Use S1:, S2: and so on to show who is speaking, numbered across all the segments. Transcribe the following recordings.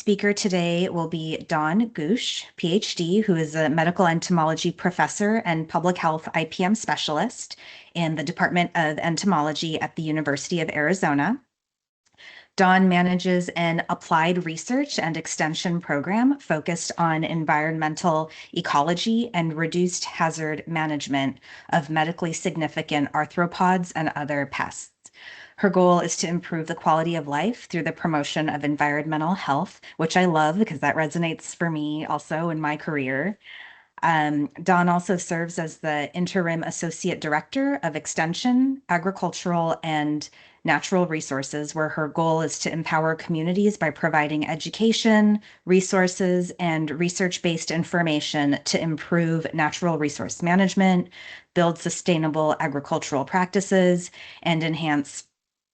S1: speaker today will be Dawn Gouge, PhD, who is a medical entomology professor and public health IPM specialist in the Department of Entomology at the University of Arizona. Dawn manages an applied research and extension program focused on environmental ecology and reduced hazard management of medically significant arthropods and other pests. Her goal is to improve the quality of life through the promotion of environmental health, which I love because that resonates for me also in my career. Dawn also serves as the Interim Associate Director of Extension, Agricultural, and Natural Resources, where her goal is to empower communities by providing education, resources, and research-based information to improve natural resource management, build sustainable agricultural practices, and enhance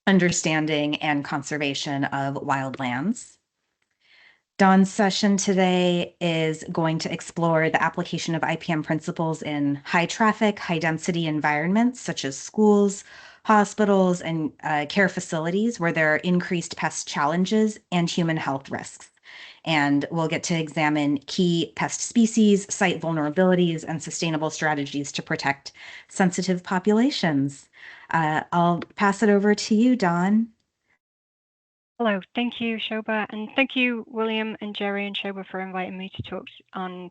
S1: understanding and conservation of wildlands. Dawn's session today is going to explore the application of IPM principles in high traffic, high density environments such as schools, hospitals, and care facilities where there are increased pest challenges and human health risks. And we'll get to examine key pest species, site vulnerabilities, and sustainable strategies to protect sensitive populations. I'll pass it over to you, Dawn.
S2: Hello, thank you, Shobha, and thank you, William and Jerry and Shobha, for inviting me to talk on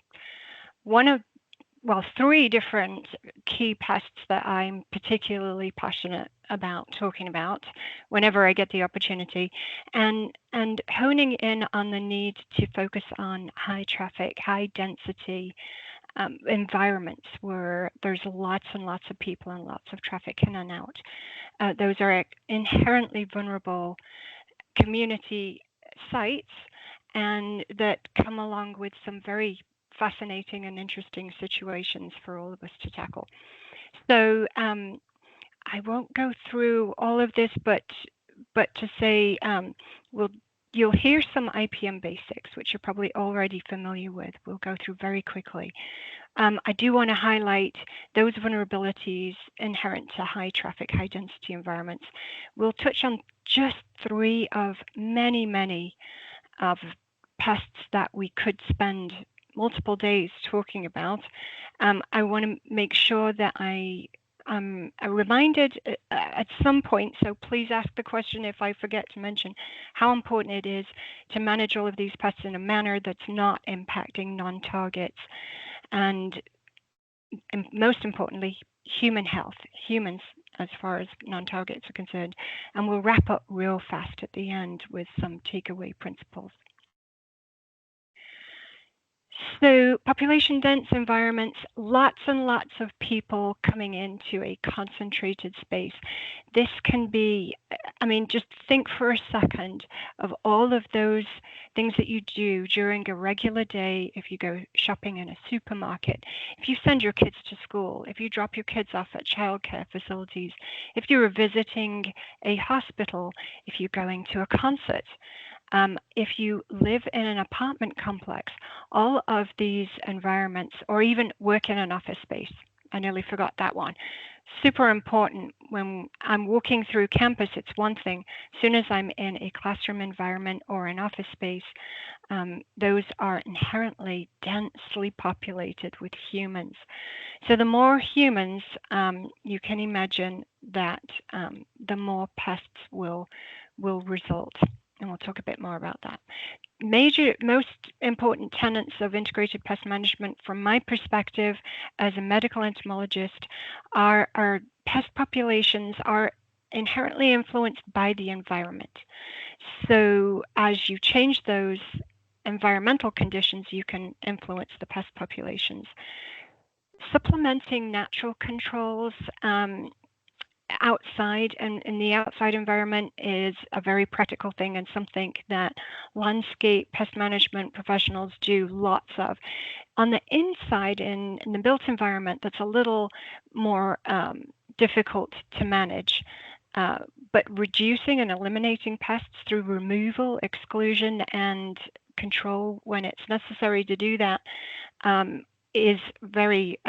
S2: three different key pests that I'm particularly passionate about talking about whenever I get the opportunity, and honing in on the need to focus on high traffic, high density environments where there's lots and lots of people and lots of traffic in and out. Those are inherently vulnerable community sites, and that come along with some very fascinating and interesting situations for all of us to tackle. So I won't go through all of this, but to say you'll hear some IPM basics, which you're probably already familiar with. We'll go through very quickly. I do want to highlight those vulnerabilities inherent to high traffic, high density environments. We'll touch on just three of many of pests that we could spend multiple days talking about. I want to make sure that I'm reminded at some point, so please ask the question if I forget to mention how important it is to manage all of these pests in a manner that's not impacting non-targets, and most importantly, human health, humans as far as non-targets are concerned. And we'll wrap up real fast at the end with some takeaway principles. So population dense environments, lots and lots of people coming into a concentrated space. This can be, I mean, just think for a second of all of those things that you do during a regular day. If you go shopping in a supermarket, if you send your kids to school, if you drop your kids off at childcare facilities, if you're visiting a hospital, if you're going to a concert, if you live in an apartment complex, all of these environments, or even work in an office space. I nearly forgot that one. Super important. When I'm walking through campus, it's one thing. As soon as I'm in a classroom environment or an office space, those are inherently densely populated with humans. So the more humans, you can imagine that the more pests will result. And we'll talk a bit more about that. Most important tenets of integrated pest management from my perspective as a medical entomologist are pest populations are inherently influenced by the environment. So as you change those environmental conditions, you can influence the pest populations. Supplementing natural controls outside and in the outside environment is a very practical thing, and something that landscape pest management professionals do lots of. On the inside, in the built environment, that's a little more difficult to manage, but reducing and eliminating pests through removal, exclusion, and control when it's necessary to do that is very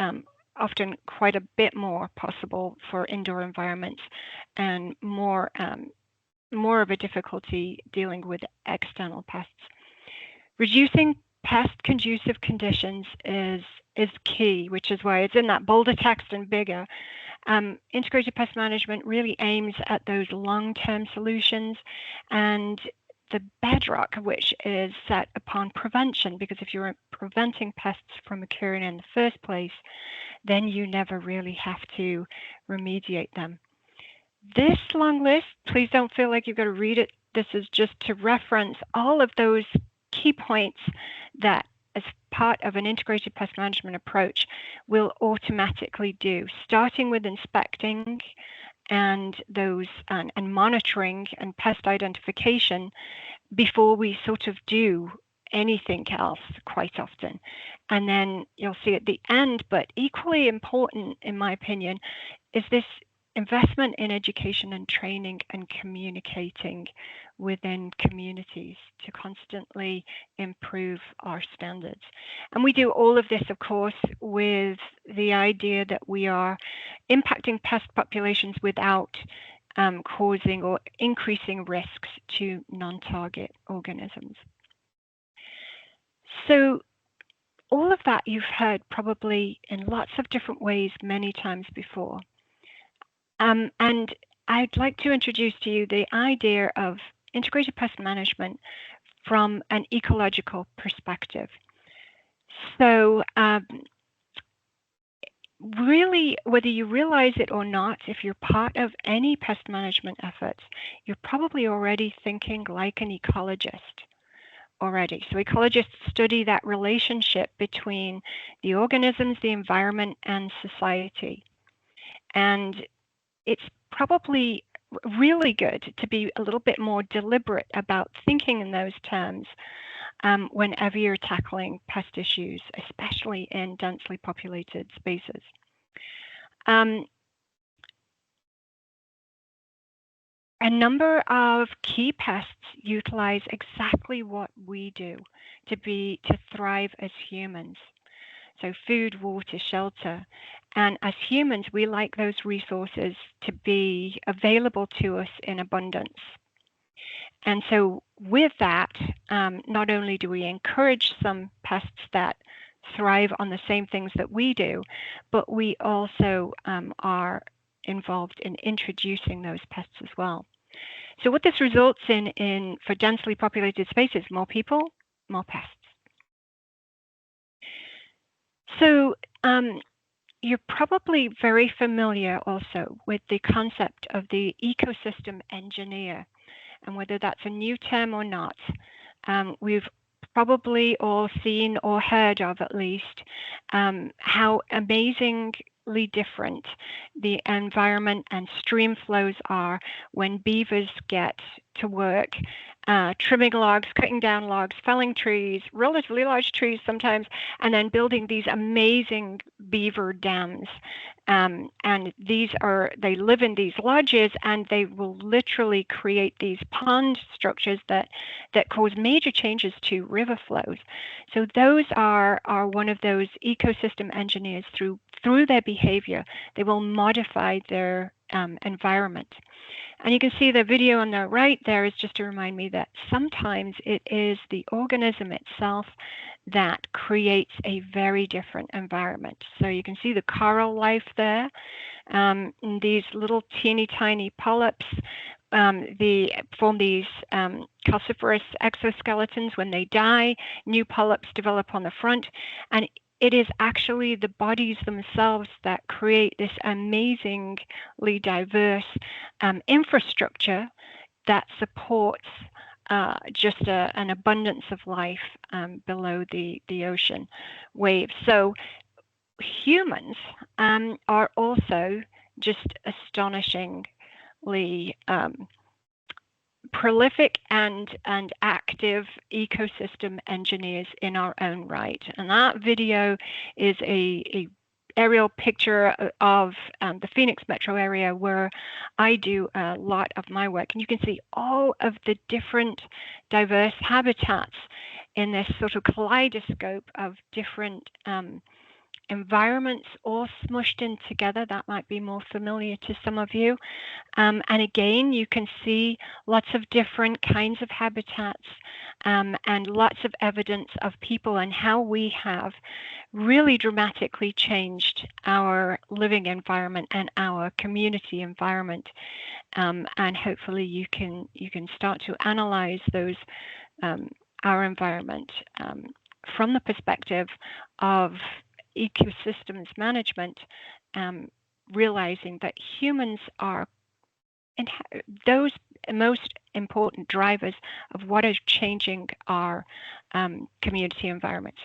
S2: often quite a bit more possible for indoor environments, and more of a difficulty dealing with external pests. Reducing pest conducive conditions is key, which is why it's in that bolder text and bigger. Integrated pest management really aims at those long-term solutions, and the bedrock of which is set upon prevention, because if you're preventing pests from occurring in the first place, then you never really have to remediate them. This long list, please don't feel like you've got to read it. This is just to reference all of those key points that, as part of an integrated pest management approach, will automatically do, starting with inspecting and those and monitoring and pest identification before we sort of do anything else quite often. And then you'll see at the end, but equally important in my opinion, is this investment in education and training and communicating within communities to constantly improve our standards. And we do all of this, of course, with the idea that we are impacting pest populations without causing or increasing risks to non-target organisms. So all of that you've heard probably in lots of different ways many times before. And I'd like to introduce to you the idea of integrated pest management from an ecological perspective. So really, whether you realize it or not, if you're part of any pest management efforts, you're probably already thinking like an ecologist already. So ecologists study that relationship between the organisms, the environment, and society. And it's probably really good to be a little bit more deliberate about thinking in those terms whenever you're tackling pest issues, especially in densely populated spaces. A number of key pests utilize exactly what we do to thrive as humans. So food, water, shelter. And as humans, we like those resources to be available to us in abundance. And so with that, not only do we encourage some pests that thrive on the same things that we do, but we also are involved in introducing those pests as well. So what this results in for densely populated spaces, more people, more pests. So you're probably very familiar also with the concept of the ecosystem engineer, and whether that's a new term or not, we've probably all seen or heard of at least how amazingly different the environment and stream flows are when beavers get to work trimming logs, cutting down logs, felling trees, relatively large trees sometimes, and then building these amazing beaver dams. And they live in these lodges, and they will literally create these pond structures that cause major changes to river flows. So those are one of those ecosystem engineers. Through their behavior, they will modify their environment. And you can see the video on the right there is just to remind me that sometimes it is the organism itself that creates a very different environment. So you can see the coral life there. These little teeny tiny polyps form these calciferous exoskeletons. When they die, new polyps develop on the front, and it is actually the bodies themselves that create this amazingly diverse infrastructure that supports just an abundance of life below the ocean waves. So humans are also just astonishingly prolific and active ecosystem engineers in our own right. And that video is a aerial picture of the Phoenix metro area where I do a lot of my work. And you can see all of the different diverse habitats in this sort of kaleidoscope of different environments all smushed in together. That might be more familiar to some of you. And again, you can see lots of different kinds of habitats and lots of evidence of people and how we have really dramatically changed our living environment and our community environment. And hopefully you can start to analyze those our environment from the perspective of ecosystems management, realizing that humans are those most important drivers of what is changing our community environments.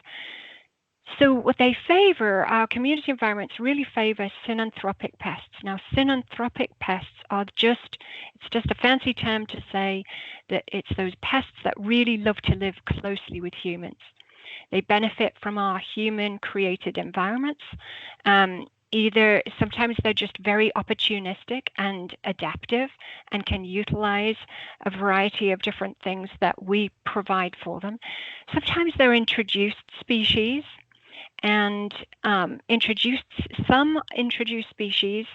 S2: So what they favor, our community environments really favor synanthropic pests. Now, synanthropic pests are it's just a fancy term to say that it's those pests that really love to live closely with humans. They benefit from our human-created environments. Either sometimes they're just very opportunistic and adaptive and can utilize a variety of different things that we provide for them. Sometimes they're introduced species, and some introduced species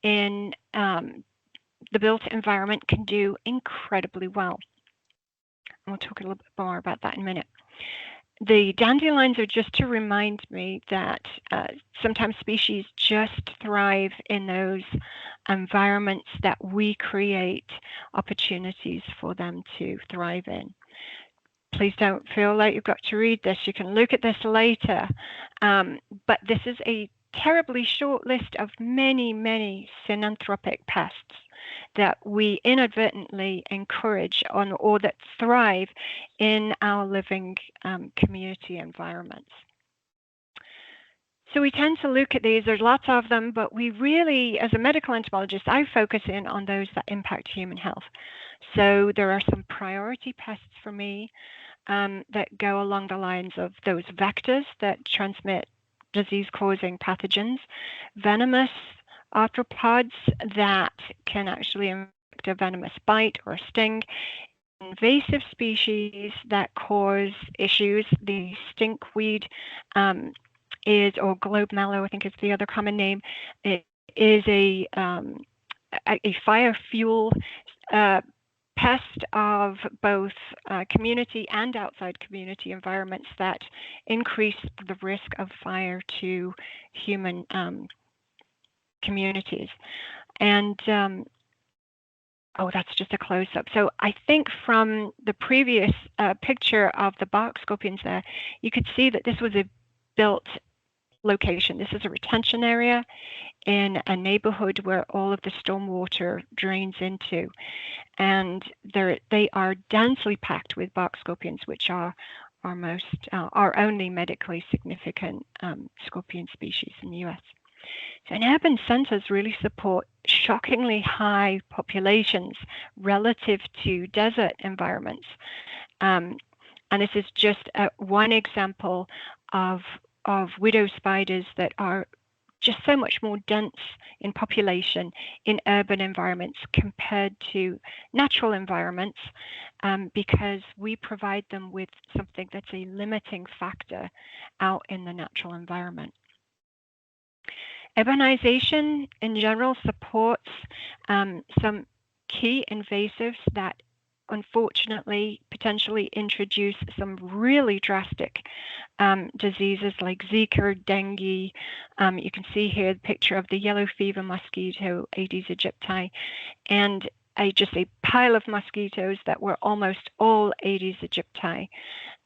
S2: in the built environment can do incredibly well. And we'll talk a little bit more about that in a minute. The dandelions are just to remind me that sometimes species just thrive in those environments that we create opportunities for them to thrive in. Please don't feel like you've got to read this. You can look at this later. But this is a terribly short list of many, many synanthropic pests that we inadvertently encourage or that thrive in our living community environments. So we tend to look at these, there's lots of them, but we really, as a medical entomologist, I focus in on those that impact human health. So there are some priority pests for me that go along the lines of those vectors that transmit disease-causing pathogens, venomous arthropods that can actually inflict a venomous bite or sting, invasive species that cause issues. The stinkweed or globe mallow, I think is the other common name. It is a fire fuel pest of both community and outside community environments that increase the risk of fire to human communities. And oh, that's just a close-up. So I think from the previous picture of the bark scorpions there, you could see that this was a built location. This is a retention area in a neighborhood where all of the stormwater drains into. And they are densely packed with bark scorpions, which are our only medically significant scorpion species in the US. So, and urban centers really support shockingly high populations relative to desert environments. And this is just one example of widow spiders that are just so much more dense in population in urban environments compared to natural environments, because we provide them with something that's a limiting factor out in the natural environment. Urbanization in general supports some key invasives that unfortunately potentially introduce some really drastic diseases like Zika, dengue. You can see here the picture of the yellow fever mosquito, Aedes aegypti, and just a pile of mosquitoes that were almost all Aedes aegypti.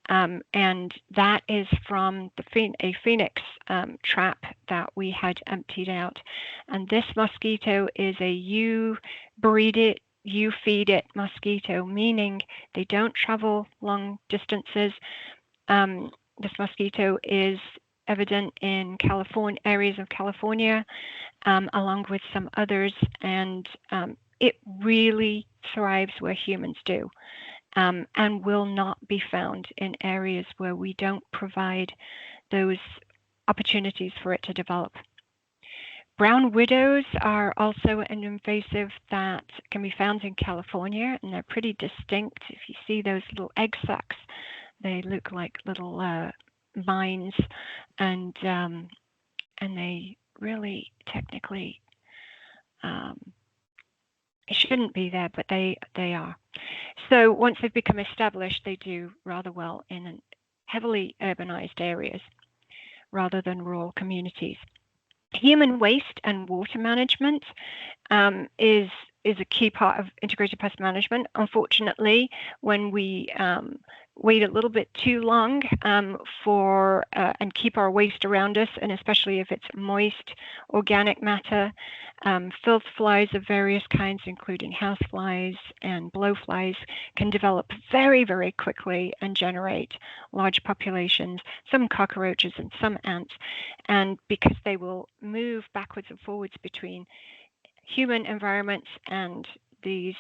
S2: And that is from a phoenix trap that we had emptied out. And this mosquito is a you feed it mosquito, meaning they don't travel long distances. This mosquito is evident in areas of California, along with some others, and it really thrives where humans do. And will not be found in areas where we don't provide those opportunities for it to develop. Brown widows are also an invasive that can be found in California, and they're pretty distinct. If you see those little egg sacs, they look like little mines, and and they really technically shouldn't be there, but they are. So once they've become established, they do rather well in heavily urbanized areas rather than rural communities. Human waste and water management is a key part of integrated pest management. Unfortunately, when we wait a little bit too long for and keep our waste around us, and especially if it's moist organic matter, filth flies of various kinds, including house flies and blowflies, can develop very, very quickly and generate large populations, some cockroaches and some ants. And because they will move backwards and forwards between human environments and these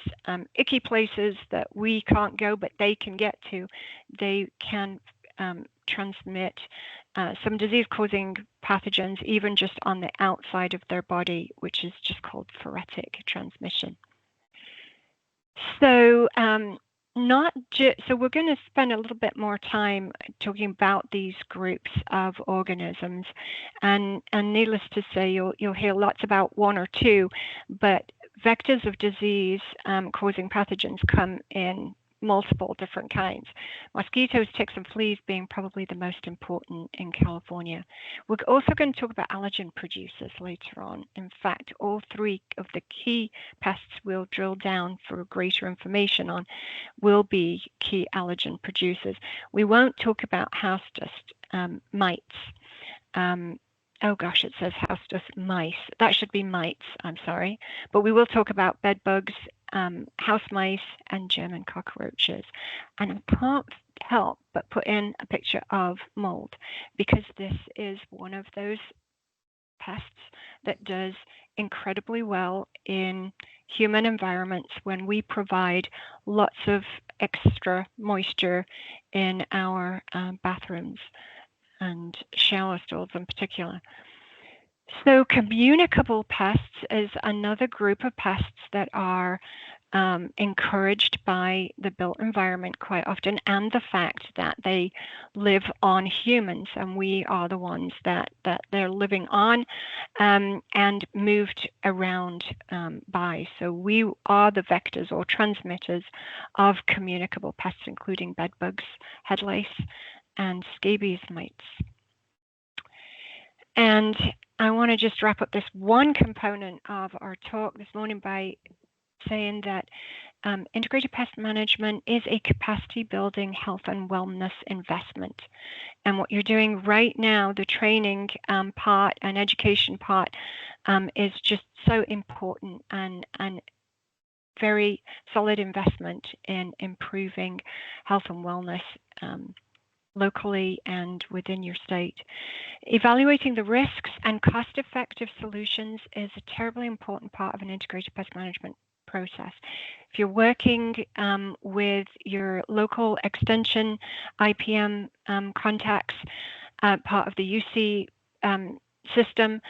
S2: icky places that we can't go but they can get to, they can transmit some disease-causing pathogens even just on the outside of their body, which is just called phoretic transmission. So so we're going to spend a little bit more time talking about these groups of organisms, and needless to say, you'll hear lots about one or two, but vectors of disease causing pathogens come in multiple different kinds. Mosquitoes, ticks, and fleas being probably the most important in California. We're also going to talk about allergen producers later on. In fact, all three of the key pests we'll drill down for greater information on will be key allergen producers. We won't talk about house dust mites. Oh gosh, it says house dust mice. That should be mites, I'm sorry. But we will talk about bed bugs, house mice, and German cockroaches. And I can't help but put in a picture of mold, because this is one of those pests that does incredibly well in human environments when we provide lots of extra moisture in our bathrooms and shower stalls in particular. So communicable pests is another group of pests that are encouraged by the built environment quite often, and the fact that they live on humans, and we are the ones that they're living on and moved around by. So we are the vectors or transmitters of communicable pests, including bedbugs, head lice, and scabies mites. And I want to just wrap up this one component of our talk this morning by saying that integrated pest management is a capacity building health and wellness investment. And what you're doing right now, the training part and education part, is just so important and very solid investment in improving health and wellness locally and within your state. Evaluating the risks and cost-effective solutions is a terribly important part of an integrated pest management process. If you're working with your local extension IPM contacts, part of the UC system,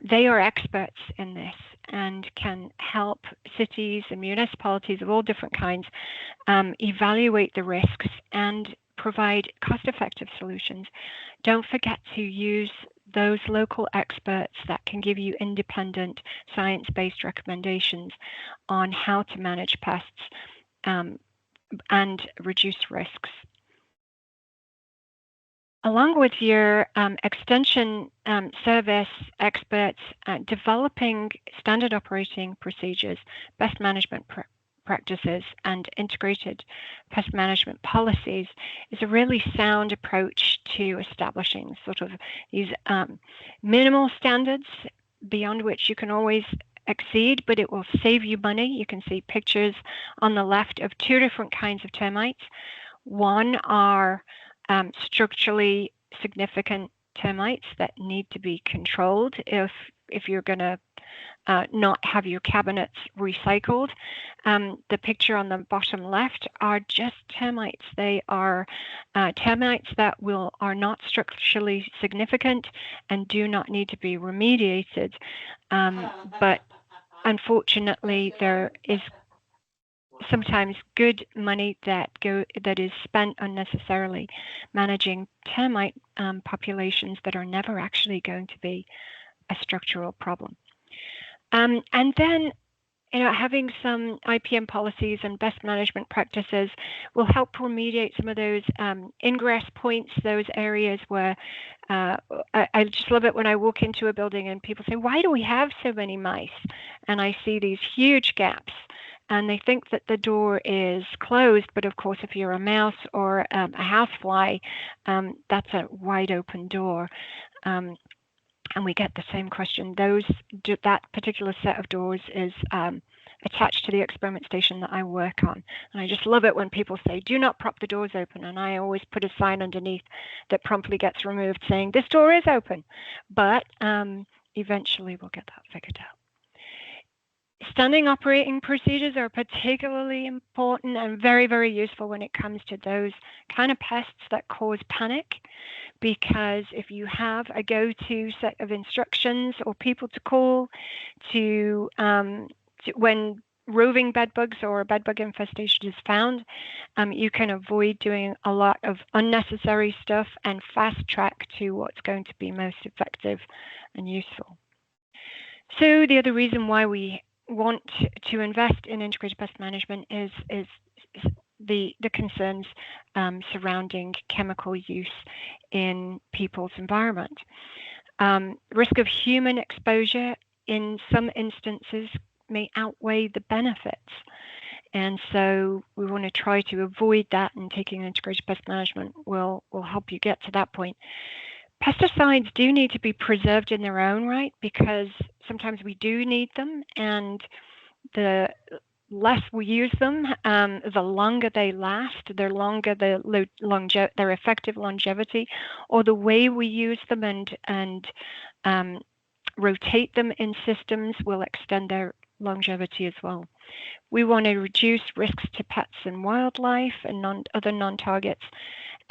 S2: they are experts in this and can help cities and municipalities of all different kinds evaluate the risks and provide cost-effective solutions. Don't forget to use those local experts that can give you independent science-based recommendations on how to manage pests and reduce risks. Along with your extension service experts, developing standard operating procedures, best management practices, and integrated pest management policies is a really sound approach to establishing sort of these minimal standards beyond which you can always exceed, but it will save you money. You can see pictures on the left of two different kinds of termites. One are structurally significant termites that need to be controlled if you're going to not have your cabinets recycled. The picture on the bottom left are just termites. They are termites that are not structurally significant and do not need to be remediated. But unfortunately, there is sometimes good money that is spent unnecessarily managing termite populations that are never actually going to be a structural problem. And then having some IPM policies and best management practices will help remediate some of those ingress points, those areas where I just love it when I walk into a building and people say, why do we have so many mice? And I see these huge gaps. And they think that the door is closed, but of course, if you're a mouse or a housefly, that's a wide open door. And we get the same question. That particular set of doors is attached to the experiment station that I work on. And I just love it when people say, do not prop the doors open. And I always put a sign underneath that promptly gets removed saying, this door is open. But eventually we'll get that figured out. Standing operating procedures are particularly important and very, very useful when it comes to those kind of pests that cause panic, because if you have a go-to set of instructions or people to call to when roving bedbugs or a bedbug infestation is found, you can avoid doing a lot of unnecessary stuff and fast track to what's going to be most effective and useful. So the other reason why we want to invest in integrated pest management is the concerns surrounding chemical use in people's environment. Risk of human exposure in some instances may outweigh the benefits. And so we want to try to avoid that, and taking integrated pest management will help you get to that point. Pesticides do need to be preserved in their own right, because sometimes we do need them, and the less we use them, the longer they last, their effective longevity, or the way we use them and rotate them in systems will extend their longevity as well. We want to reduce risks to pets and wildlife and other non-targets.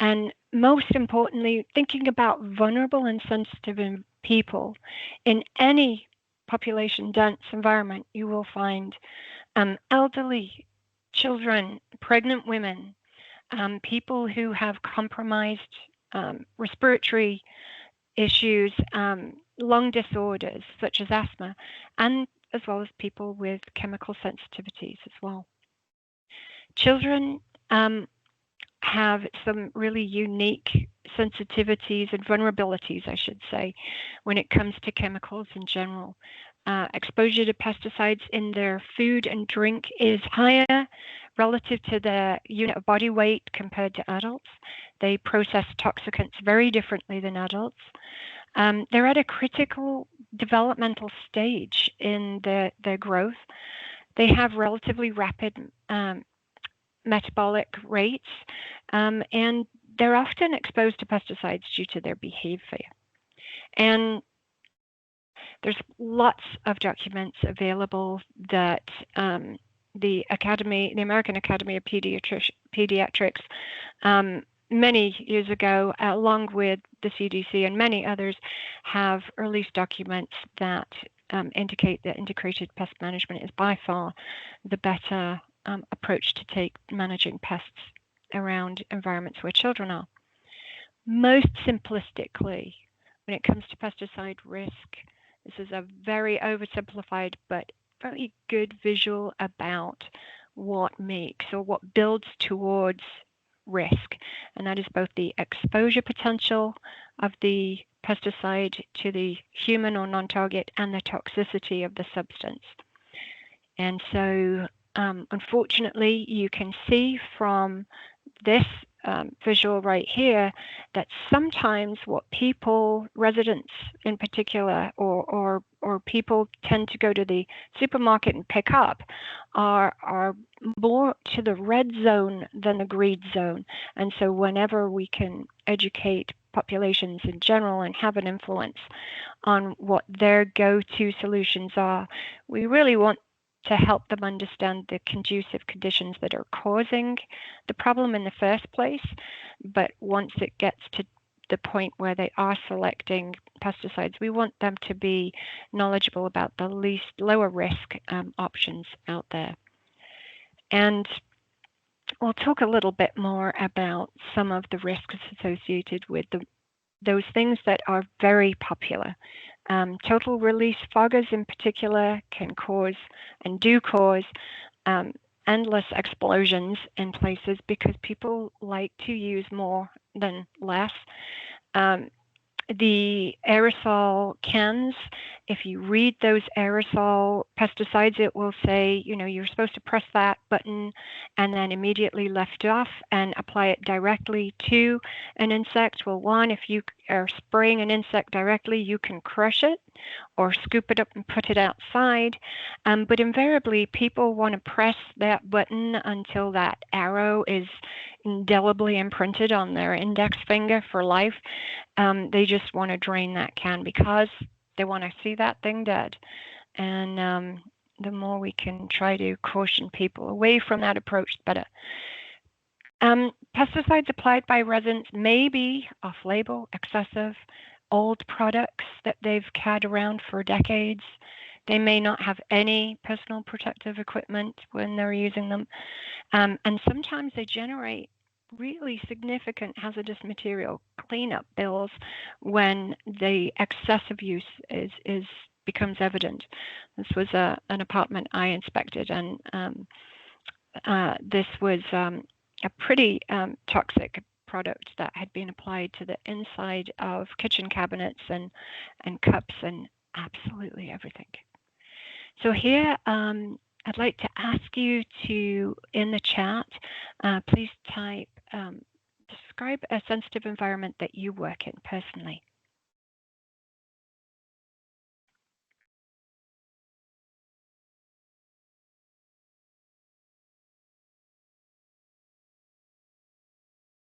S2: And most importantly, thinking about vulnerable and sensitive people. In any population dense environment, you will find elderly, children, pregnant women, people who have compromised respiratory issues, lung disorders such as asthma, and as well as people with chemical sensitivities as well. Children have some really unique sensitivities and vulnerabilities, I should say, when it comes to chemicals in general. Exposure to pesticides in their food and drink is higher relative to the unit of body weight compared to adults. They process toxicants very differently than adults. They're at a critical developmental stage in their growth. They have relatively rapid metabolic rates, and they're often exposed to pesticides due to their behavior. And there's lots of documents available that the American Academy of Pediatrics, many years ago, along with the CDC and many others, have released documents that indicate that integrated pest management is by far the better approach to take managing pests around environments where children are. Most simplistically, when it comes to pesticide risk, this is a very oversimplified but very good visual about what makes or what builds towards risk, and that is both the exposure potential of the pesticide to the human or non-target and the toxicity of the substance. And so unfortunately, you can see from this visual right here that sometimes what people, residents in particular, or people tend to go to the supermarket and pick up are more to the red zone than the green zone. And so whenever we can educate populations in general and have an influence on what their go-to solutions are, we really want to help them understand the conducive conditions that are causing the problem in the first place. But once it gets to the point where they are selecting pesticides, we want them to be knowledgeable about the lower risk options out there. And we'll talk a little bit more about some of the risks associated with those things that are very popular. Total release foggers in particular can cause and do cause endless explosions in places because people like to use more than less. The aerosol cans, if you read those aerosol pesticides, it will say, you're supposed to press that button and then immediately lift off and apply it directly to an insect. Well, one, if you are spraying an insect directly, you can crush it or scoop it up and put it outside. But invariably, people want to press that button until that arrow is indelibly imprinted on their index finger for life. They just want to drain that can because they want to see that thing dead. And the more we can try to caution people away from that approach, the better. Pesticides applied by residents may be off-label, excessive, old products that they've had around for decades. They may not have any personal protective equipment when they're using them. And sometimes they generate really significant hazardous material cleanup bills when the excessive use becomes evident. This was an apartment I inspected, and this was a pretty toxic product that had been applied to the inside of kitchen cabinets and cups and absolutely everything. So here, I'd like to ask you to, in the chat, please type, describe a sensitive environment that you work in personally.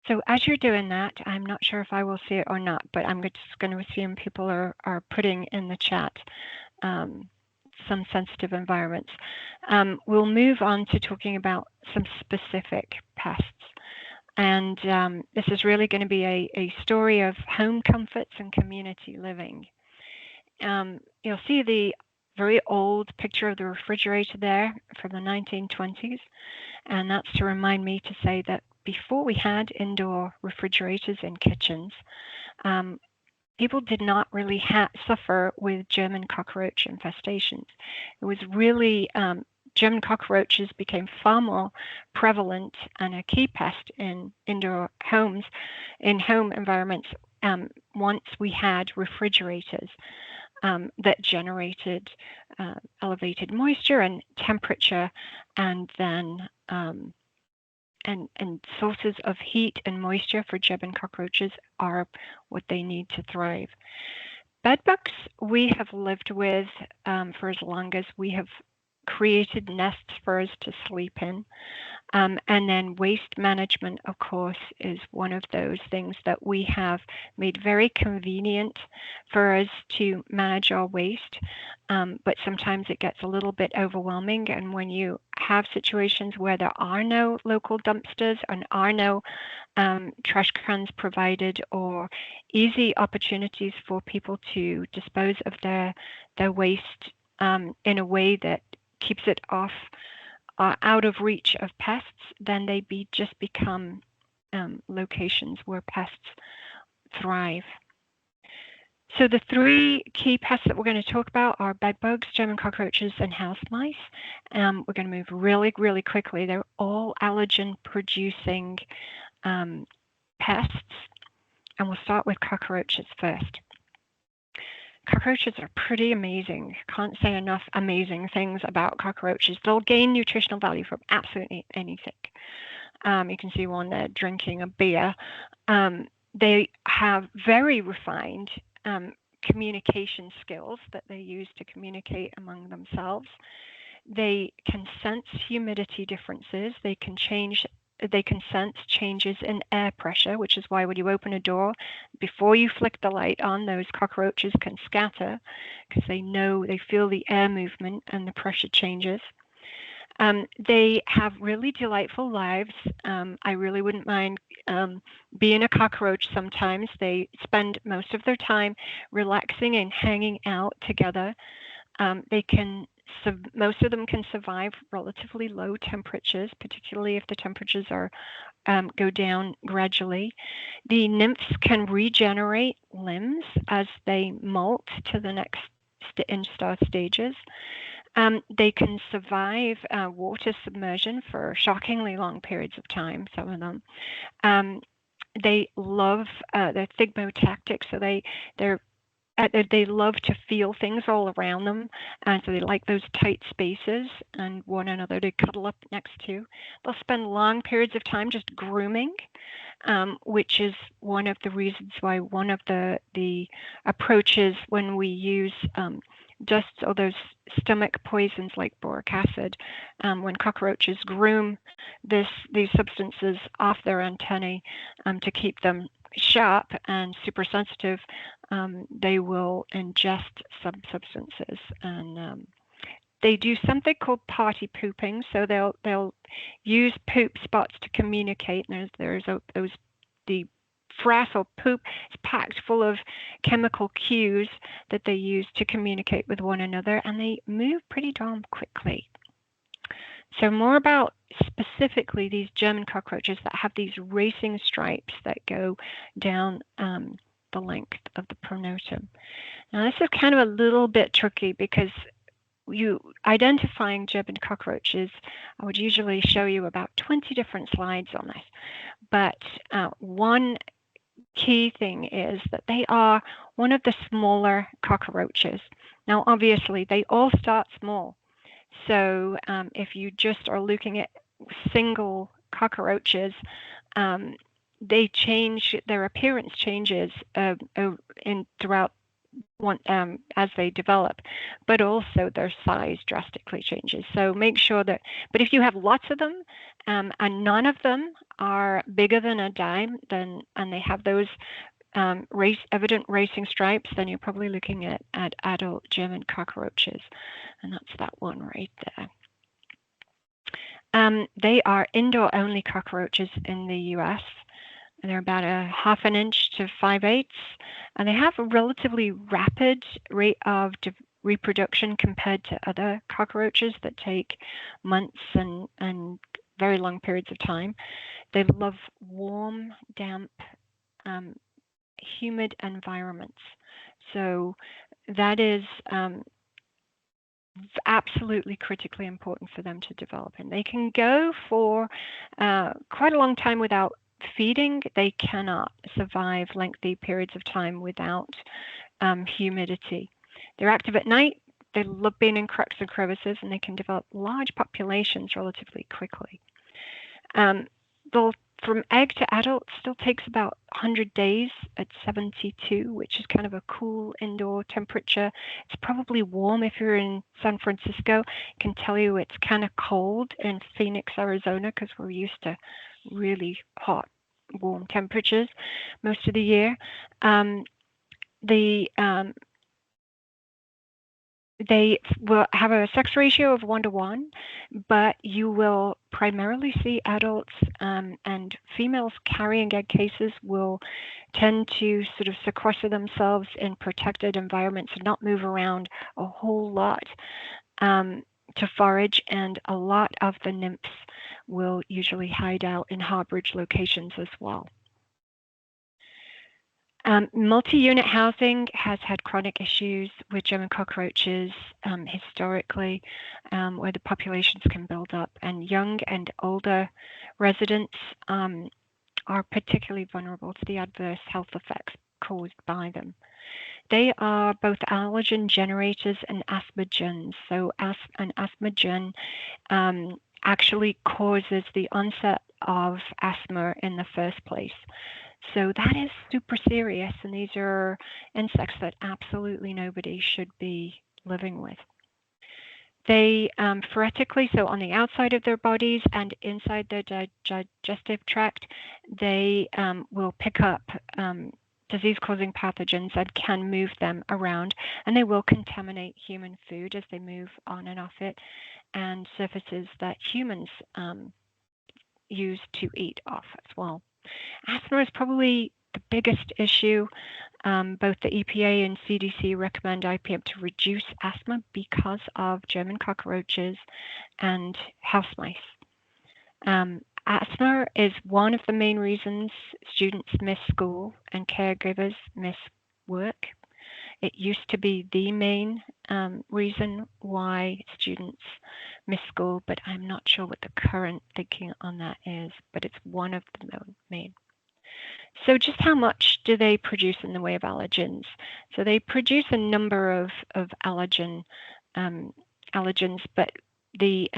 S2: So as you're doing that, I'm not sure if I will see it or not, but I'm just going to assume people are putting in the chat some sensitive environments. We'll move on to talking about some specific pests. And this is really going to be a story of home comforts and community living. You'll see the very old picture of the refrigerator there from the 1920s. And that's to remind me to say that before we had indoor refrigerators in kitchens, people did not really suffer with German cockroach infestations. It was really, German cockroaches became far more prevalent and a key pest in indoor homes, in home environments, once we had refrigerators that generated elevated moisture and temperature, and then and sources of heat and moisture for German cockroaches are what they need to thrive. Bedbugs we have lived with for as long as we have created nests for us to sleep in. And then waste management, of course, is one of those things that we have made very convenient for us to manage our waste. But sometimes it gets a little bit overwhelming. And when you have situations where there are no local dumpsters and are no trash cans provided or easy opportunities for people to dispose of their waste in a way that keeps it out of reach of pests, then they just become locations where pests thrive. So the three key pests that we're going to talk about are bedbugs, German cockroaches, and house mice. We're going to move really, really quickly. They're all allergen-producing pests, and we'll start with cockroaches first. Cockroaches are pretty amazing. Can't say enough amazing things about cockroaches. They'll gain nutritional value from absolutely anything. You can see one there drinking a beer. They have very refined communication skills that they use to communicate among themselves. They can sense humidity differences. They can sense changes in air pressure, which is why when you open a door, before you flick the light on, those cockroaches can scatter because they feel the air movement and the pressure changes. They have really delightful lives. I really wouldn't mind being a cockroach sometimes. They spend most of their time relaxing and hanging out together. They can So most of them can survive relatively low temperatures, particularly if the temperatures are go down gradually. The nymphs can regenerate limbs as they molt to the next instar stages. They can survive water submersion for shockingly long periods of time, some of them. They love they're thigmotactic, so they love to feel things all around them, and so they like those tight spaces and one another to cuddle up next to. They'll spend long periods of time just grooming, which is one of the reasons why one of the approaches when we use dusts or those stomach poisons like boric acid, when cockroaches groom these substances off their antennae to keep them sharp and super sensitive, they will ingest some substances, and they do something called party pooping. So they'll use poop spots to communicate. And the frass or poop is packed full of chemical cues that they use to communicate with one another, and they move pretty darn quickly. So more about specifically these German cockroaches that have these racing stripes that go down the length of the pronotum. Now this is kind of a little bit tricky because identifying German cockroaches, I would usually show you about 20 different slides on this. But one key thing is that they are one of the smaller cockroaches. Now, obviously, they all start small. So if you just are looking at single cockroaches, they change, their appearance changes throughout as they develop, but also their size drastically changes. So make sure that, but if you have lots of them and none of them are bigger than a dime, and they have those evident racing stripes, then you're probably looking at adult German cockroaches, and that's that one right there. They are indoor-only cockroaches in the US. They're about a 1/2 inch to 5/8, and they have a relatively rapid rate of reproduction compared to other cockroaches that take months and very long periods of time. They love warm, damp, humid environments. So that is absolutely critically important for them to develop. And they can go for quite a long time without feeding. They cannot survive lengthy periods of time without humidity. They're active at night. They love being in cracks and crevices, and they can develop large populations relatively quickly. From egg to adult still takes about 100 days at 72, which is kind of a cool indoor temperature. It's probably warm if you're in San Francisco. I can tell you it's kind of cold in Phoenix, Arizona, because we're used to really hot, warm temperatures most of the year. They will have a sex ratio of 1:1, but you will primarily see adults, and females carrying egg cases will tend to sort of sequester themselves in protected environments and not move around a whole lot to forage, and a lot of the nymphs will usually hide out in harborage locations as well. Multi-unit housing has had chronic issues with German cockroaches historically, where the populations can build up, and young and older residents are particularly vulnerable to the adverse health effects caused by them. They are both allergen generators and asthmagens. So an asthmagen actually causes the onset of asthma in the first place. So that is super serious, and these are insects that absolutely nobody should be living with. They phoretically, so on the outside of their bodies and inside their digestive tract, they will pick up disease-causing pathogens and can move them around, and they will contaminate human food as they move on and off it, and surfaces that humans use to eat off as well. Asthma is probably the biggest issue Both the EPA and CDC recommend IPM to reduce asthma because of German cockroaches and house mice. Asthma is one of the main reasons students miss school and caregivers miss work. It used to be the main reason why students miss school, but I'm not sure what the current thinking on that is, but it's one of the main. So just how much do they produce in the way of allergens? So they produce a number of allergens, but the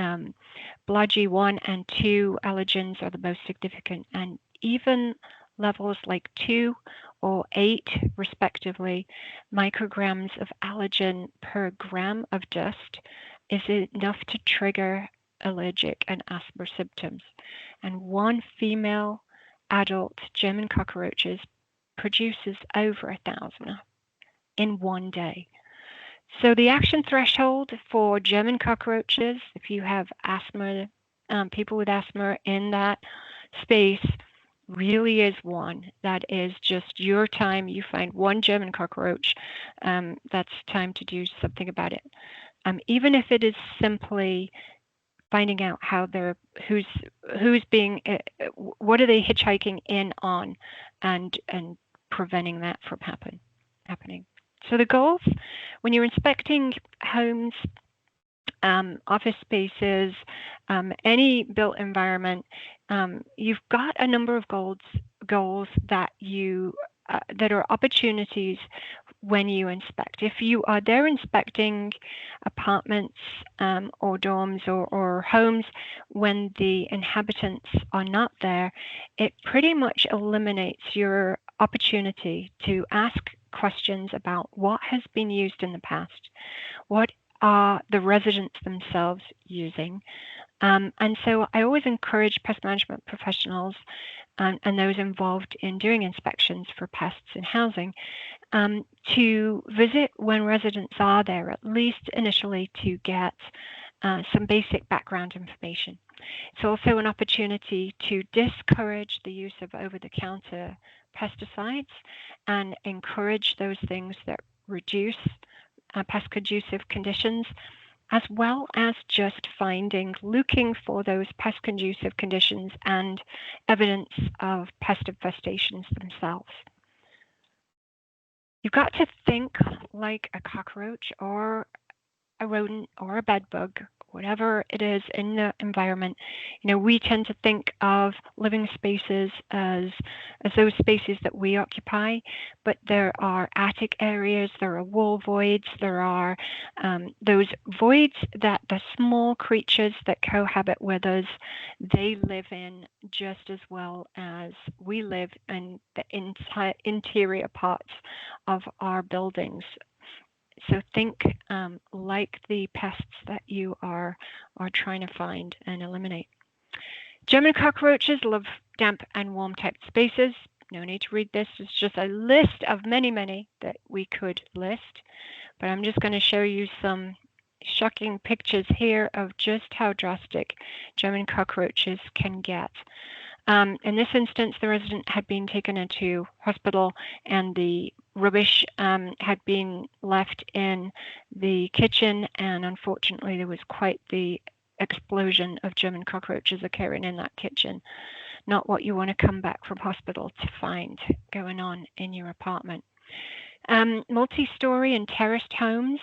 S2: Blagi 1 and 2 allergens are the most significant, and even levels like 2 or 8 respectively micrograms of allergen per gram of dust is enough to trigger allergic and asthma symptoms. And one female adult German cockroaches produces over 1,000 in one day. So the action threshold for German cockroaches, if you have asthma, people with asthma in that space, really is one. That is just your time. You find one German cockroach, that's time to do something about it. Even if it is simply finding out how they're, who's being, what are they hitchhiking in on, and preventing that from happening. So the goals, when you're inspecting homes, office spaces, any built environment, you've got a number of goals that you that are opportunities when you inspect. If you are there inspecting apartments or dorms or homes when the inhabitants are not there, it pretty much eliminates your opportunity to ask questions about what has been used in the past, what are the residents themselves using. And so I always encourage pest management professionals and those involved in doing inspections for pests in housing to visit when residents are there, at least initially, to get some basic background information. It's also an opportunity to discourage the use of over-the-counter pesticides and encourage those things that reduce pest conducive conditions, as well as just looking for those pest conducive conditions and evidence of pest infestations themselves. You've got to think like a cockroach or a rodent or a bed bug, whatever it is in the environment. You know, we tend to think of living spaces as those spaces that we occupy, but there are attic areas, there are wall voids, there are those voids that the small creatures that cohabit with us, they live in just as well as we live in the entire interior parts of our buildings. So think like the pests that you are trying to find and eliminate. German cockroaches love damp and warm type spaces. No need to read this. It's just a list of many that we could list. But I'm just going to show you some shocking pictures here of just how drastic German cockroaches can get. In this instance, the resident had been taken into hospital and the rubbish had been left in the kitchen, and unfortunately there was quite the explosion of German cockroaches occurring in that kitchen. Not what you want to come back from hospital to find going on in your apartment. Multi-story and terraced homes,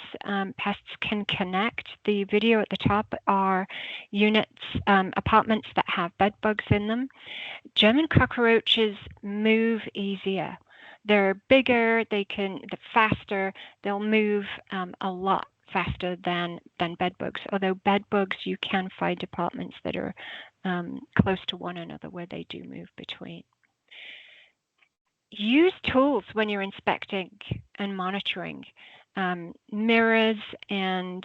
S2: pests can connect. The video at the top are units, apartments that have bed bugs in them. German cockroaches move easier. They're bigger, they're faster, they'll move a lot faster than bed bugs, although bed bugs you can find apartments that are close to one another where they do move between. Use tools when you're inspecting and monitoring. Mirrors and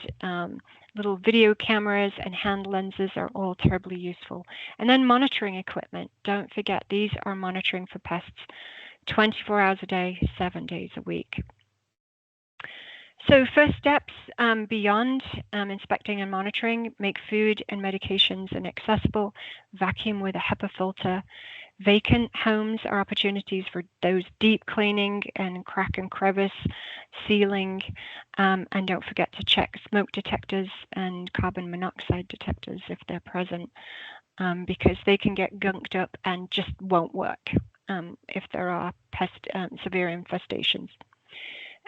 S2: little video cameras and hand lenses are all terribly useful. And then monitoring equipment. Don't forget, these are monitoring for pests 24 hours a day, 7 days a week. So first steps beyond inspecting and monitoring: make food and medications inaccessible, vacuum with a HEPA filter, Vacant homes are opportunities for those deep cleaning and crack and crevice sealing. And don't forget to check smoke detectors and carbon monoxide detectors if they're present, because they can get gunked up and just won't work if there are severe infestations.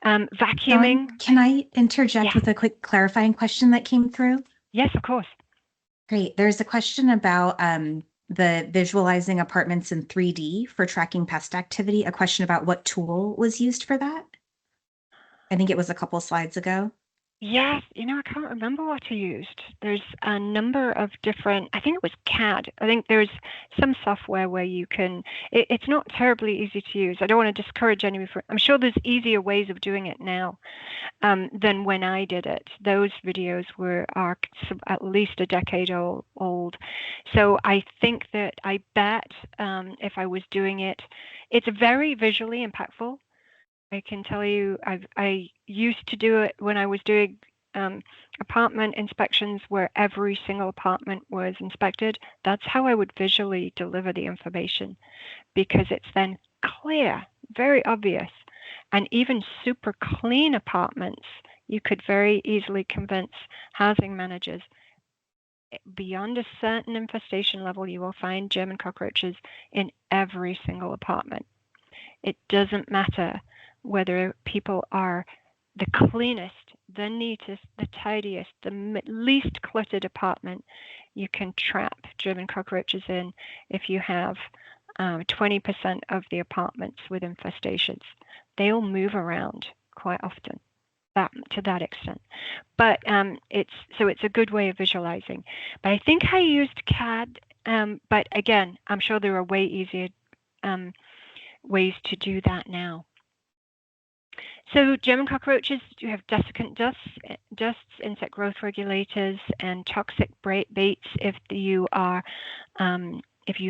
S2: Vacuuming.
S1: Dawn, can I interject
S2: Yeah.
S1: with a quick clarifying question that came through?
S2: Yes, of course.
S1: Great. There's a question about the visualizing apartments in 3D for tracking pest activity, a question about what tool was used for that. I think it was a couple slides ago.
S2: Yes, I can't remember what I used. There's a number of different, I think it was CAD. I think there's some software where you can, it's not terribly easy to use. I don't want to discourage anyone from, I'm sure there's easier ways of doing it now than when I did it. Those videos are at least a decade old. So I think that I bet if I was doing it, it's very visually impactful. I can tell you, I used to do it when I was doing apartment inspections where every single apartment was inspected. That's how I would visually deliver the information, because it's then clear, very obvious. And even super clean apartments, you could very easily convince housing managers beyond a certain infestation level, you will find German cockroaches in every single apartment. It doesn't matter whether people are the cleanest, the neatest, the tidiest, the least cluttered apartment. You can trap German cockroaches in if you have 20% of the apartments with infestations. They'll move around quite often, to that extent. But it's a good way of visualizing. But I think I used CAD. But again, I'm sure there are way easier ways to do that now. So German cockroaches, you have desiccant dusts, insect growth regulators, and toxic baits if you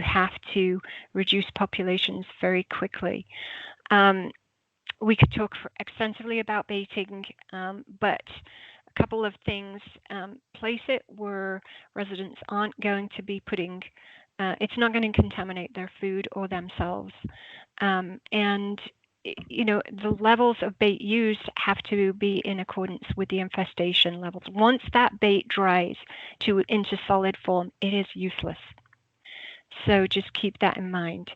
S2: have to reduce populations very quickly. We could talk extensively about baiting, but a couple of things. Place it where residents aren't going to be putting, it's not going to contaminate their food or themselves. And the levels of bait used have to be in accordance with the infestation levels. Once that bait dries into solid form, it is useless. So just keep that in mind.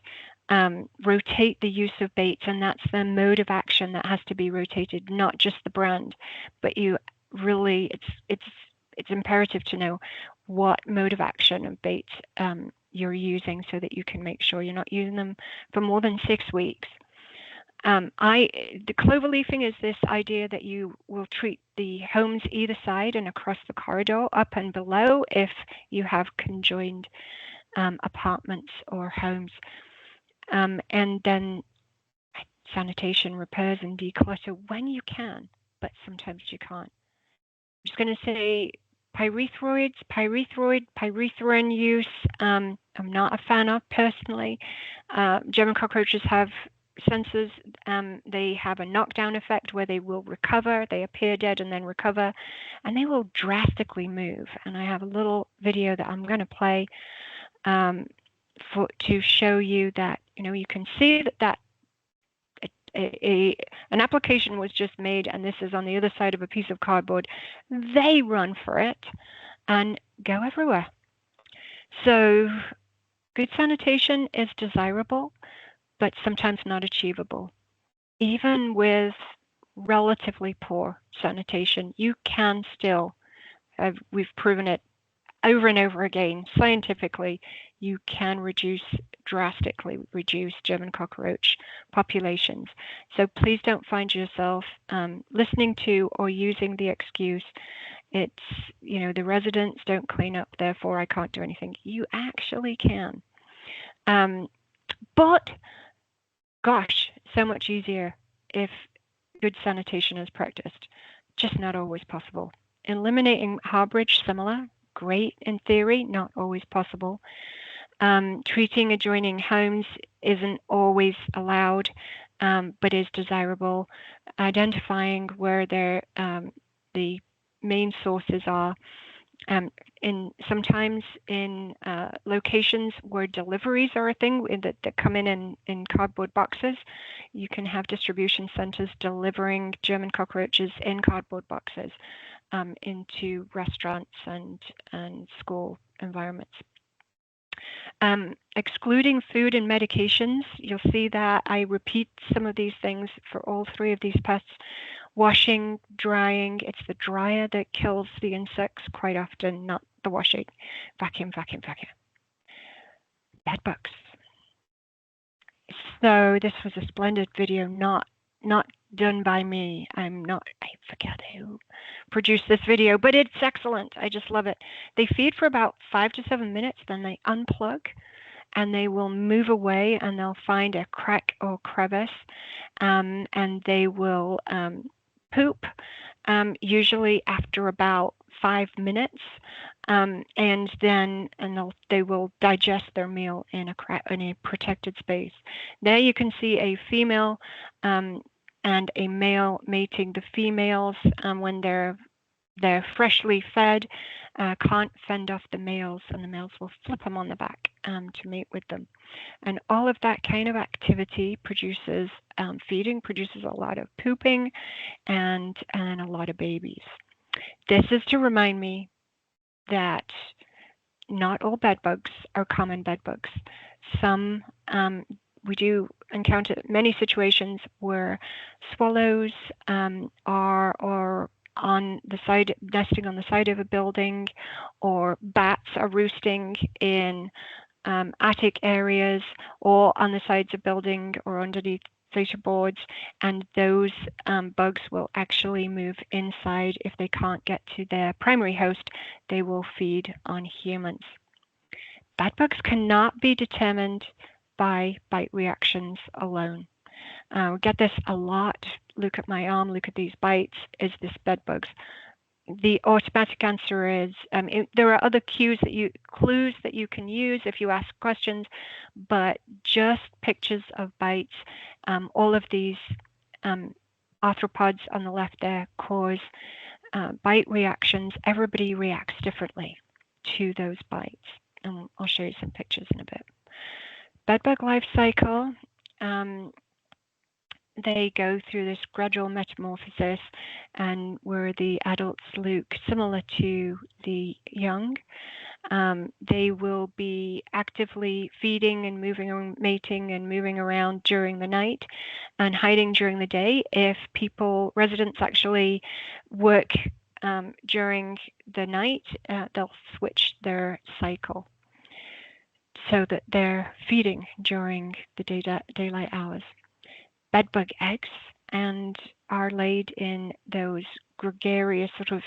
S2: Rotate the use of baits, and that's the mode of action that has to be rotated, not just the brand, but you really, it's imperative to know what mode of action of baits you're using so that you can make sure you're not using them for more than 6 weeks. The clover leafing is this idea that you will treat the homes either side and across the corridor, up and below, if you have conjoined apartments or homes. And then sanitation, repairs, and declutter when you can, but sometimes you can't. I'm just going to say pyrethroid use, I'm not a fan of personally. German cockroaches have sensors. They have a knockdown effect where they will recover. They appear dead and then recover, and they will drastically move. And I have a little video that I'm going to play to show you that you can see that an application was just made, and this is on the other side of a piece of cardboard. They run for it and go everywhere. So good sanitation is desirable, but sometimes not achievable. Even with relatively poor sanitation, you can still, we've proven it over and over again, scientifically, you can drastically reduce German cockroach populations. So please don't find yourself listening to or using the excuse, it's, the residents don't clean up, therefore I can't do anything. You actually can. But gosh, so much easier if good sanitation is practiced. Just not always possible. Eliminating harborage, similar. Great in theory, not always possible. Treating adjoining homes isn't always allowed, but is desirable. Identifying where the main sources are Sometimes in locations where deliveries are a thing that come in cardboard boxes, you can have distribution centers delivering German cockroaches in cardboard boxes into restaurants and school environments. Excluding food and medications, you'll see that I repeat some of these things for all three of these pests. Washing, drying, it's the dryer that kills the insects quite often, not the washing. Vacuum, vacuum, vacuum. Bed bugs. So this was a splendid video, not done by me. I forget who produced this video, but it's excellent. I just love it. They feed for about 5 to 7 minutes, then they unplug and they will move away and they'll find a crack or crevice, and they will poop, usually after about 5 minutes, and then they will digest their meal in a protected space. There you can see a female and a male mating. The females, when they're freshly fed, can't fend off the males, and the males will flip them on the back to mate with them. And all of that kind of activity produces feeding, produces a lot of pooping and a lot of babies. This is to remind me that not all bed bugs are common bed bugs. Some we do encounter many situations where swallows are on the side, nesting on the side of a building, or bats are roosting in attic areas or on the sides of building or underneath fascia boards, and those bugs will actually move inside. If they can't get to their primary host, they will feed on humans. Bed bugs cannot be determined by bite reactions alone. We get this a lot. Look at my arm, look at these bites. Is this bed bugs? The automatic answer is there are other clues that you can use if you ask questions, but just pictures of bites. All of these arthropods on the left there cause bite reactions. Everybody reacts differently to those bites, and I'll show you some pictures in a bit. Bedbug life cycle. They go through this gradual metamorphosis, and where the adults look similar to the young. They will be actively feeding and moving around, mating and moving around during the night and hiding during the day. If residents actually work during the night, they'll switch their cycle so that they're feeding during the daylight hours. Bedbug eggs and are laid in those gregarious sort of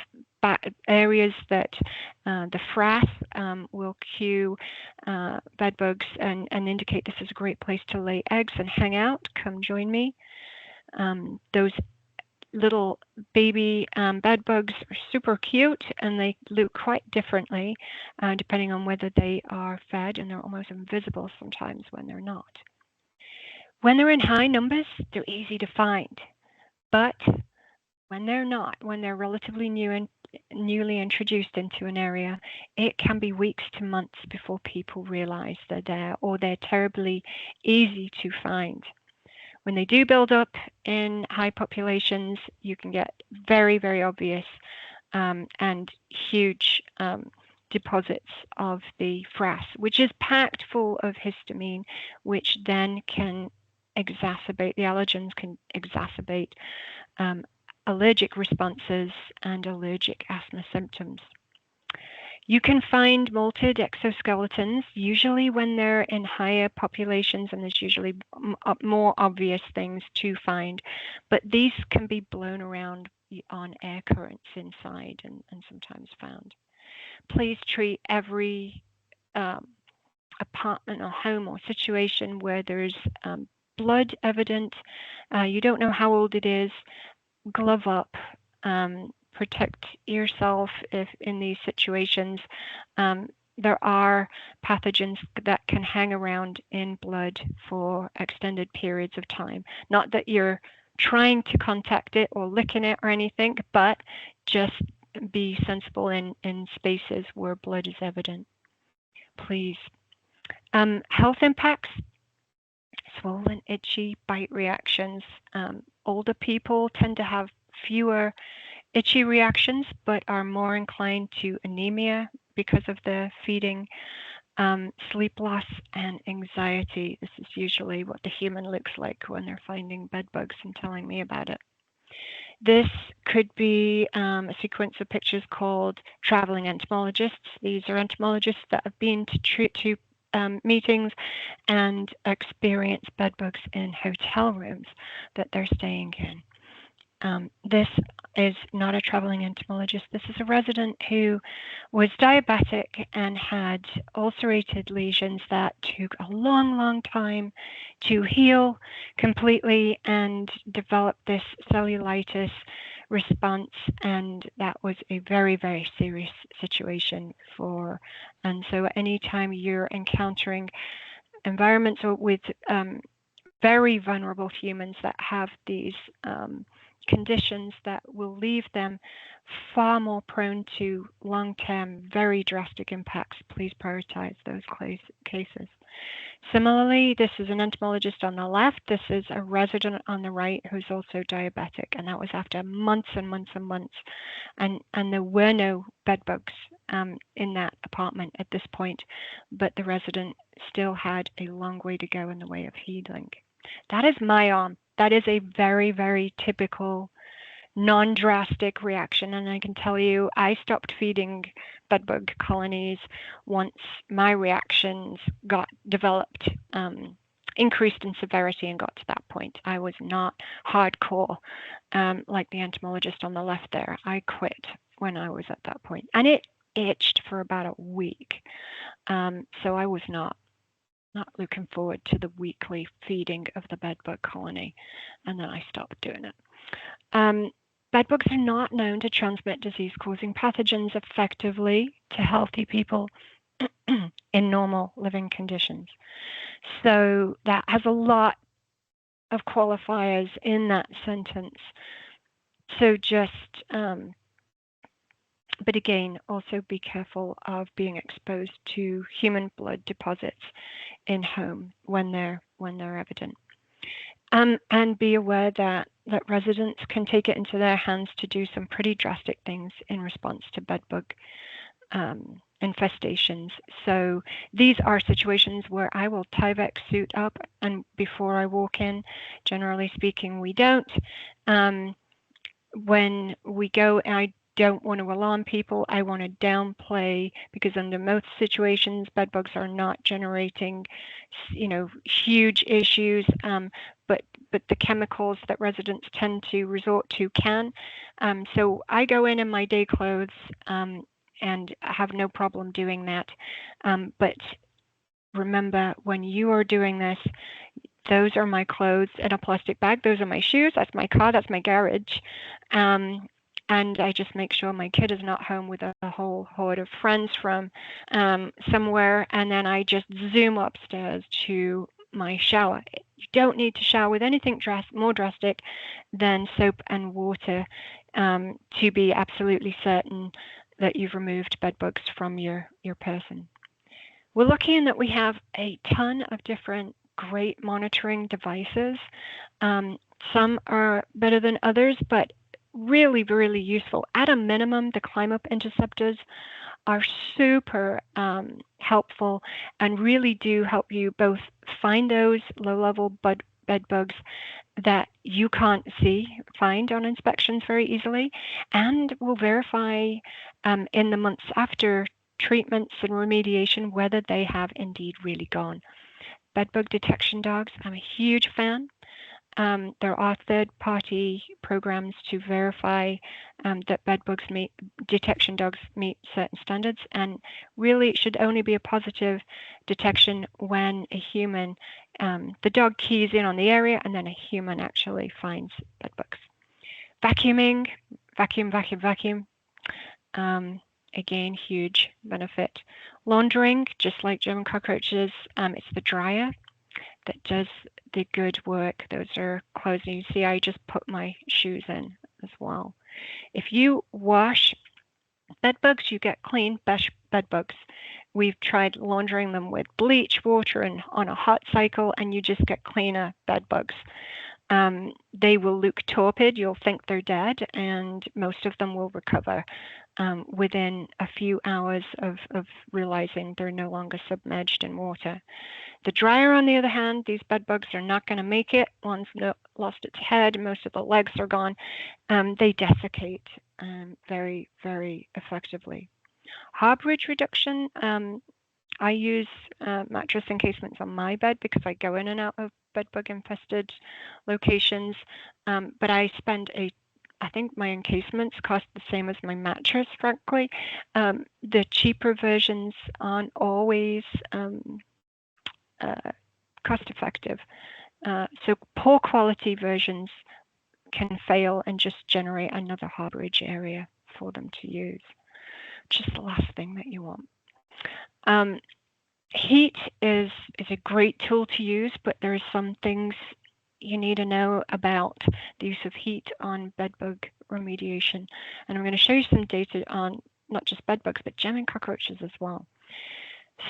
S2: areas that the frath will cue bedbugs and indicate this is a great place to lay eggs and hang out. Come join me. Those little baby bedbugs are super cute, and they look quite differently depending on whether they are fed, and they're almost invisible sometimes when they're not. When they're in high numbers, they're easy to find, but when they're not, when they're relatively newly introduced into an area, it can be weeks to months before people realize they're there, or they're terribly easy to find. When they do build up in high populations, you can get very, very obvious and huge deposits of the frass, which is packed full of histamine, which then can exacerbate, the allergens can exacerbate allergic responses and allergic asthma symptoms. You can find molted exoskeletons usually when they're in higher populations, and there's usually more obvious things to find, but these can be blown around on air currents inside and sometimes found. Please treat every apartment or home or situation where there's blood evident. You don't know how old it is. Glove up. Protect yourself if in these situations. There are pathogens that can hang around in blood for extended periods of time. Not that you're trying to contact it or licking it or anything, but just be sensible in spaces where blood is evident, please. Health impacts: swollen, itchy, bite reactions. Older people tend to have fewer itchy reactions, but are more inclined to anemia because of the feeding. Sleep loss and anxiety. This is usually what the human looks like when they're finding bed bugs and telling me about it. This could be a sequence of pictures called traveling entomologists. These are entomologists that have been to meetings and experience bed bugs in hotel rooms that they're staying in. This is not a traveling entomologist. This is a resident who was diabetic and had ulcerated lesions that took a long, long time to heal completely and developed this cellulitis response. And that was a very, very serious situation for. And so anytime you're encountering environments with very vulnerable humans that have these conditions that will leave them far more prone to long-term, very drastic impacts, please prioritize those cases. Similarly, this is an entomologist on the left. This is a resident on the right who's also diabetic, and that was after months and months and months. And there were no bed bugs in that apartment at this point, but the resident still had a long way to go in the way of healing. That is my arm. That is a very, very typical non-drastic reaction. And I can tell you, I stopped feeding bedbug colonies once my reactions got developed, increased in severity and got to that point. I was not hardcore like the entomologist on the left there. I quit when I was at that point. And it itched for about a week. So I was not looking forward to the weekly feeding of the bedbug colony, and then I stopped doing it. Bedbugs are not known to transmit disease-causing pathogens effectively to healthy people in normal living conditions. So that has a lot of qualifiers in that sentence. So just, but again, also be careful of being exposed to human blood deposits in home when they're evident. And be aware that residents can take it into their hands to do some pretty drastic things in response to bedbug infestations. So these are situations where I will Tyvek suit up, and before I walk in, generally speaking, we don't. When we go, I don't want to alarm people. I want to downplay, because under most situations, bedbugs are not generating, huge issues. But the chemicals that residents tend to resort to can. So I go in my day clothes and have no problem doing that. But remember, when you are doing this, those are my clothes in a plastic bag. Those are my shoes. That's my car. That's my garage. And I just make sure my kid is not home with a whole horde of friends from somewhere. And then I just zoom upstairs to my shower. You don't need to shower with anything more drastic than soap and water to be absolutely certain that you've removed bed bugs from your person. We're lucky in that we have a ton of different great monitoring devices. Some are better than others, but really, really useful. At a minimum, the climb up interceptors are super helpful and really do help you both find those low-level bed bugs that you can't find on inspections very easily, and will verify in the months after treatments and remediation whether they have indeed really gone. Bedbug detection dogs, I'm a huge fan. There are third-party programs to verify that detection dogs meet certain standards, and really it should only be a positive detection when a human, the dog keys in on the area, and then a human actually finds bed bugs. Vacuuming, vacuum. Again, huge benefit. Laundering, just like German cockroaches, it's the dryer that does the good work. Those are clothes, and you see I just put my shoes in as well. If you wash Bed bugs, you get clean bed bugs. We've tried laundering them with bleach water and on a hot cycle, and you just get cleaner bed bugs. They will look torpid. You'll think they're dead, and most of them will recover within a few hours of realizing they're no longer submerged in water. The dryer, on the other hand, these bed bugs are not going to make it. One's lost its head. Most of the legs are gone. They desiccate very, very effectively. Harborage reduction. I use mattress encasements on my bed because I go in and out of bedbug infested locations. But I think my encasements cost the same as my mattress, frankly. The cheaper versions aren't always cost effective. So poor quality versions can fail and just generate another harborage area for them to use, which is the last thing that you want. Heat is a great tool to use, but there are some things you need to know about the use of heat on bedbug remediation. And I'm going to show you some data on not just bedbugs, but gem and cockroaches as well.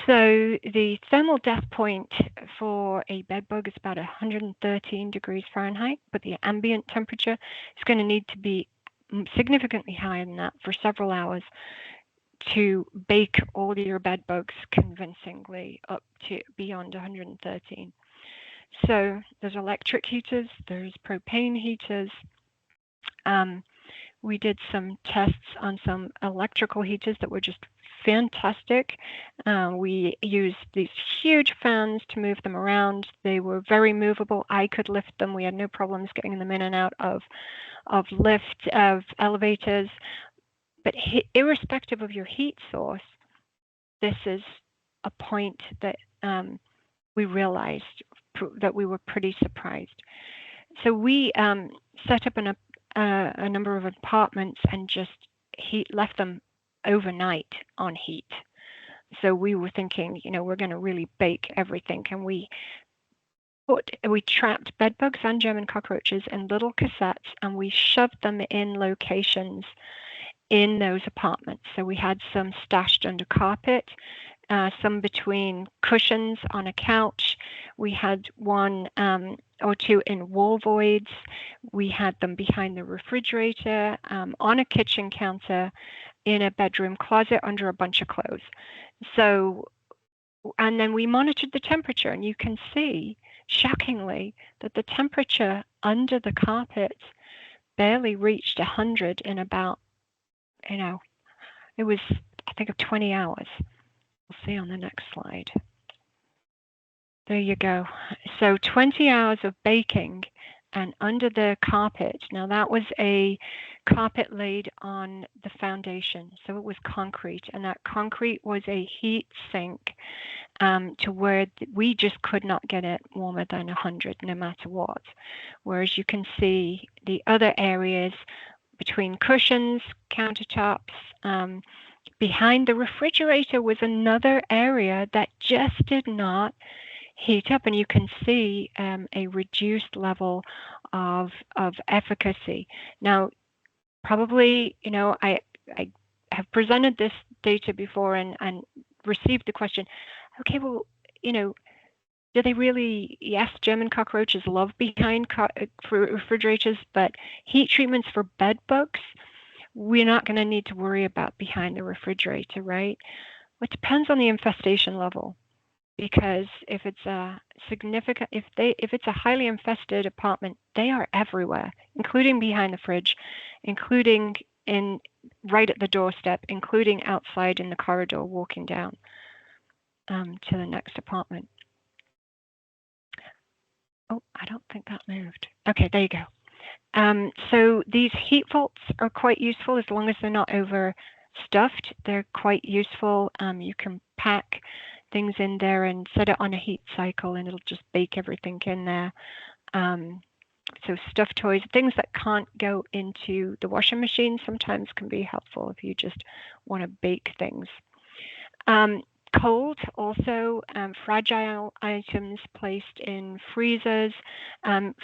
S2: So the thermal death point for a bedbug is about 113 degrees Fahrenheit, but the ambient temperature is going to need to be significantly higher than that for several hours to bake all your bed bugs convincingly up to beyond 113. So there's electric heaters, there's propane heaters. We did some tests on some electrical heaters that were just fantastic. We used these huge fans to move them around. They were very movable. I could lift them. We had no problems getting them in and out of elevators. But irrespective of your heat source, this is a point that we realized that we were pretty surprised. So we set up a number of apartments and just left them overnight on heat. So we were thinking, we're going to really bake everything, and we trapped bed bugs and German cockroaches in little cassettes, and we shoved them in locations in those apartments. So we had some stashed under carpet, some between cushions on a couch. We had one or two in wall voids. We had them behind the refrigerator, on a kitchen counter, in a bedroom closet under a bunch of clothes. So, and then we monitored the temperature, and you can see, shockingly, that the temperature under the carpet barely reached 100 in about, it was, I think, 20 hours. We'll see on the next slide. There you go. So 20 hours of baking and under the carpet. Now that was a carpet laid on the foundation. So it was concrete, and that concrete was a heat sink to where we just could not get it warmer than 100 no matter what. Whereas you can see the other areas between cushions, countertops, behind the refrigerator was another area that just did not heat up, and you can see a reduced level of efficacy. Now, probably, I have presented this data before and received the question, okay, well, do they really? Yes, German cockroaches love behind refrigerators, but heat treatments for bed bugs, we're not going to need to worry about behind the refrigerator, right? It depends on the infestation level, because if it's a significant, if it's a highly infested apartment, they are everywhere, including behind the fridge, including right at the doorstep, including outside in the corridor walking down to the next apartment. Oh, I don't think that moved. Okay, there you go. So these heat vaults are quite useful as long as they're not overstuffed. They're quite useful. You can pack things in there and set it on a heat cycle, and it'll just bake everything in there. So stuffed toys, things that can't go into the washing machine, sometimes can be helpful if you just want to bake things. Cold, also fragile items placed in freezers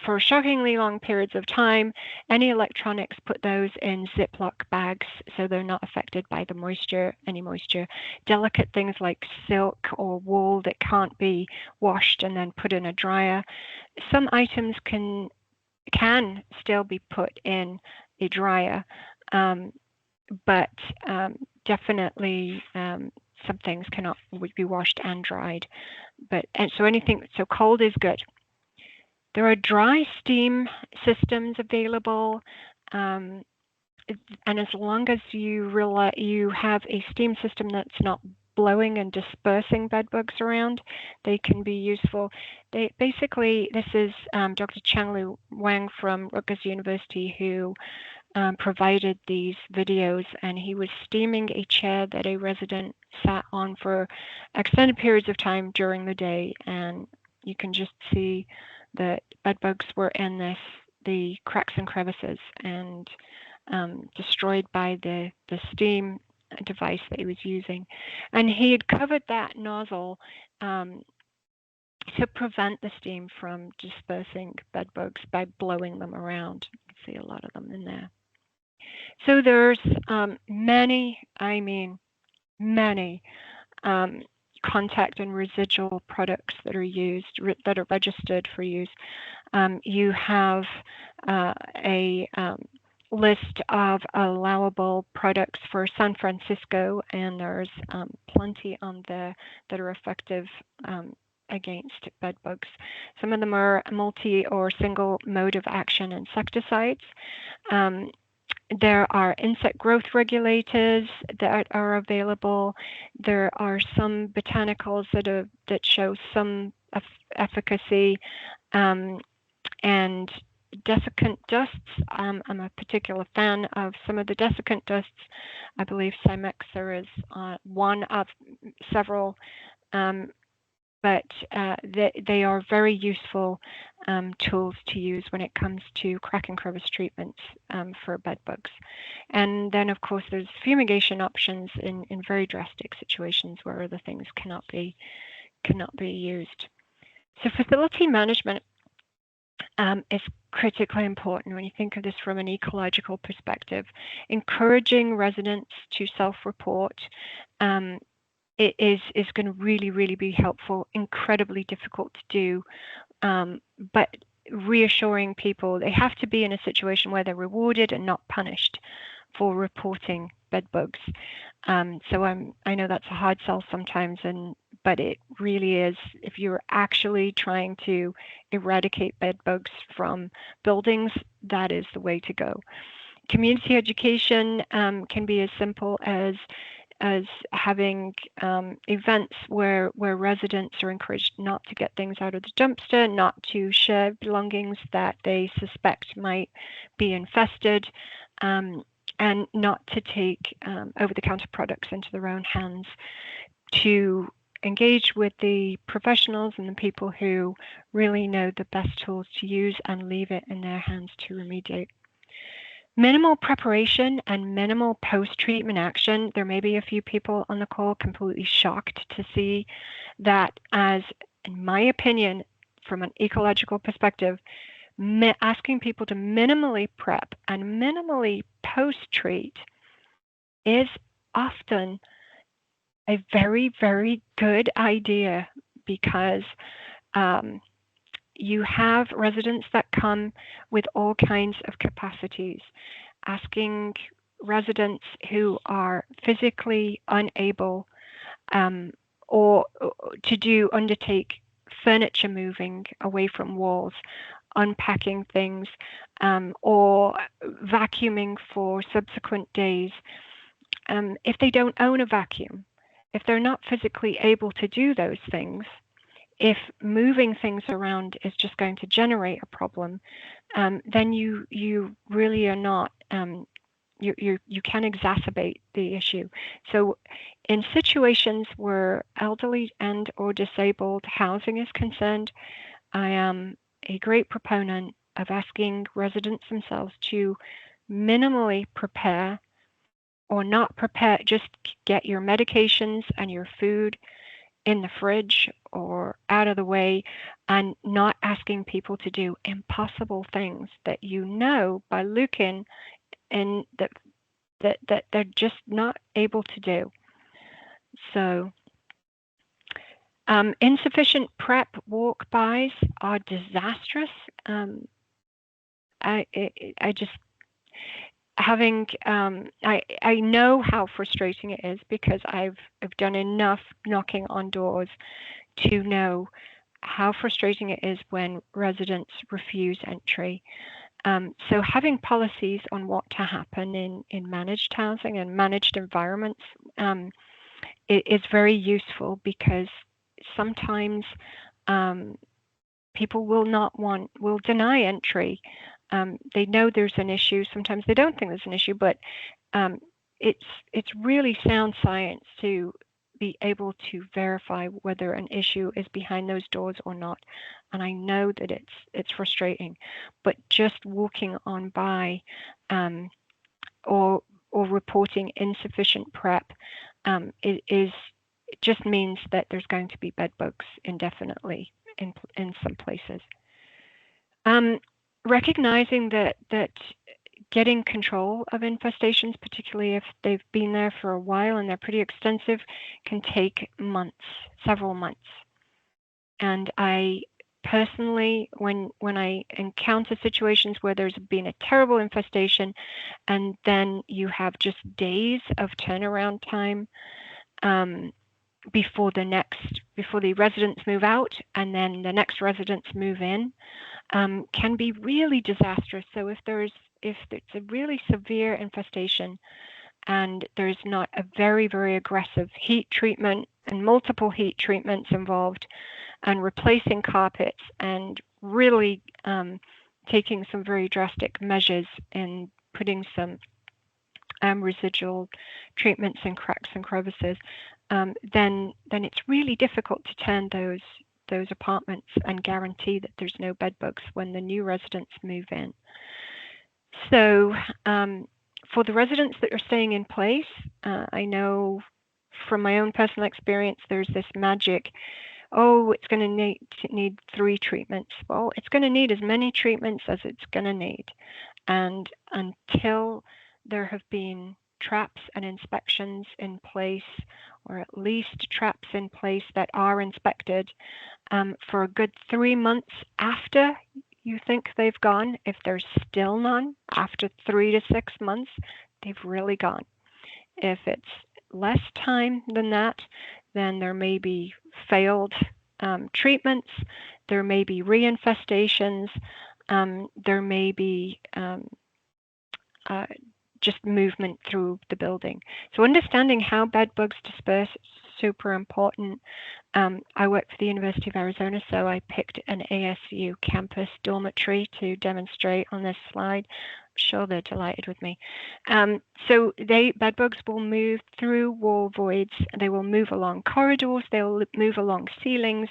S2: for shockingly long periods of time. Any electronics, put those in Ziploc bags so they're not affected by the moisture, any moisture. Delicate things like silk or wool that can't be washed and then put in a dryer. Some items can still be put in a dryer, but definitely some things would be washed and dried. So cold is good. There are dry steam systems available, and as long as you have a steam system that's not blowing and dispersing bed bugs around, they can be useful. This is Dr. Changlu Wang from Rutgers University who provided these videos, and he was steaming a chair that a resident sat on for extended periods of time during the day, and you can just see that bed bugs were in the cracks and crevices and destroyed by the steam device that he was using. And he had covered that nozzle to prevent the steam from dispersing bed bugs by blowing them around. You can see a lot of them in there. So there's many contact and residual products that are used, that are registered for use. You have a list of allowable products for San Francisco, and there's plenty on there that are effective against bed bugs. Some of them are multi or single mode of action insecticides. There are insect growth regulators that are available. There are some botanicals that show some efficacy, and desiccant dusts. I'm a particular fan of some of the desiccant dusts. I believe Cymexer is one of several, but they are very useful tools to use when it comes to crack and crevice treatments for bed bugs. And then, of course, there's fumigation options in very drastic situations where other things cannot be used. So facility management is critically important when you think of this from an ecological perspective. Encouraging residents to self-report it is going to really be helpful. Incredibly difficult to do, but reassuring people they have to be in a situation where they're rewarded and not punished for reporting bed bugs. So I know that's a hard sell sometimes, but it really is. If you're actually trying to eradicate bed bugs from buildings, that is the way to go. Community education can be as simple as having events where residents are encouraged not to get things out of the dumpster, not to share belongings that they suspect might be infested, and not to take over-the-counter products into their own hands, to engage with the professionals and the people who really know the best tools to use and leave it in their hands to remediate. Minimal preparation and minimal post-treatment action. There may be a few people on the call completely shocked to see that as, in my opinion, from an ecological perspective, asking people to minimally prep and minimally post-treat is often a very good idea, because you have residents that come with all kinds of capacities. Asking residents who are physically unable or to undertake furniture moving away from walls, unpacking things, or vacuuming for subsequent days. If they don't own a vacuum, if they're not physically able to do those things, if moving things around is just going to generate a problem, then you really are not, you can exacerbate the issue. So in situations where elderly and or disabled housing is concerned, I am a great proponent of asking residents themselves to minimally prepare or not prepare, just get your medications and your food in the fridge or out of the way, and not asking people to do impossible things that you know by looking and that they're just not able to do. So insufficient prep walk-bys are disastrous. I just having I know how frustrating it is, because I've done enough knocking on doors to know how frustrating it is when residents refuse entry. So having policies on what to happen in managed housing and managed environments is very useful, because sometimes people will deny entry. They know there's an issue. Sometimes they don't think there's an issue, but it's really sound science to be able to verify whether an issue is behind those doors or not. And I know that it's frustrating, but just walking on by or reporting insufficient prep is just means that there's going to be bed bugs indefinitely in some places. Recognizing that getting control of infestations, particularly if they've been there for a while and they're pretty extensive, can take months, several months. And I personally, when I encounter situations where there's been a terrible infestation and then you have just days of turnaround time before the residents move out and then the next residents move in, can be really disastrous. So if it's a really severe infestation and there's not a very, very aggressive heat treatment and multiple heat treatments involved, and replacing carpets and really taking some very drastic measures and putting some residual treatments in cracks and crevices, then it's really difficult to turn those apartments and guarantee that there's no bed bugs when the new residents move in. So for the residents that are staying in place, I know from my own personal experience, there's this magic, oh, it's going to need 3 treatments. Well, it's going to need as many treatments as it's going to need. And until there have been traps and inspections in place, or at least traps in place that are inspected for a good 3 months after you think they've gone, if there's still none after 3 to 6 months, they've really gone. If it's less time than that, then there may be failed treatments, there may be reinfestations, there may be just movement through the building. So understanding how bed bugs disperse is super important. I work for the University of Arizona, so I picked an ASU campus dormitory to demonstrate on this slide. I'm sure they're delighted with me. So bed bugs will move through wall voids. They will move along corridors. They'll move along ceilings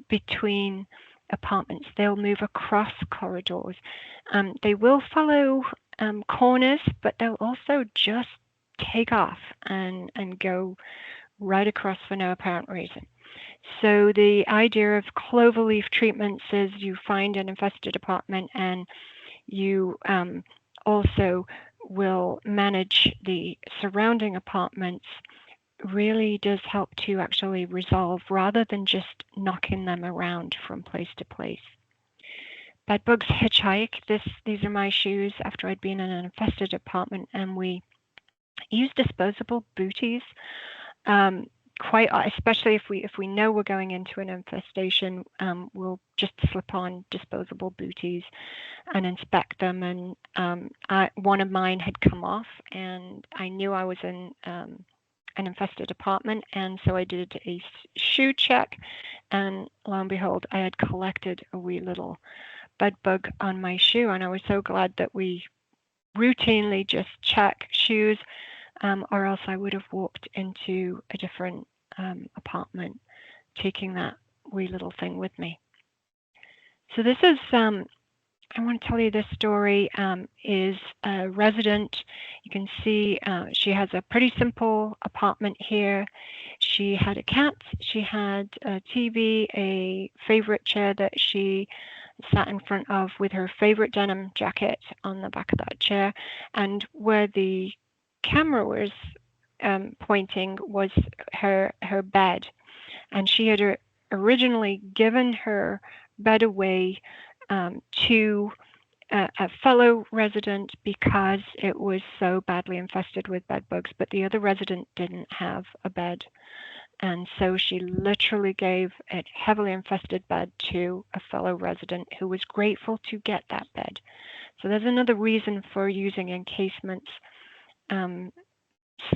S2: between apartments. They'll move across corridors. They will follow corners, but they'll also just take off and go right across for no apparent reason. So the idea of cloverleaf treatments is you find an infested apartment and you also will manage the surrounding apartments, really does help to actually resolve rather than just knocking them around from place to place. Bed bugs hitchhike. These are my shoes after I'd been in an infested apartment, and we use disposable booties. Especially if we know we're going into an infestation, we'll just slip on disposable booties and inspect them. And one of mine had come off, and I knew I was in an infested apartment, and so I did a shoe check, and lo and behold, I had collected a wee little bed bug on my shoe, and I was so glad that we routinely just check shoes, or else I would have walked into a different apartment taking that wee little thing with me. So this is I want to tell you this story is a resident. You can see she has a pretty simple apartment here. She had a cat, she had a TV, a favorite chair that she sat in front of with her favorite denim jacket on the back of that chair, and where the camera was pointing was her bed, and she had originally given her bed away to a fellow resident because it was so badly infested with bed bugs, but the other resident didn't have a bed. And so she literally gave a heavily infested bed to a fellow resident who was grateful to get that bed. So there's another reason for using encasements.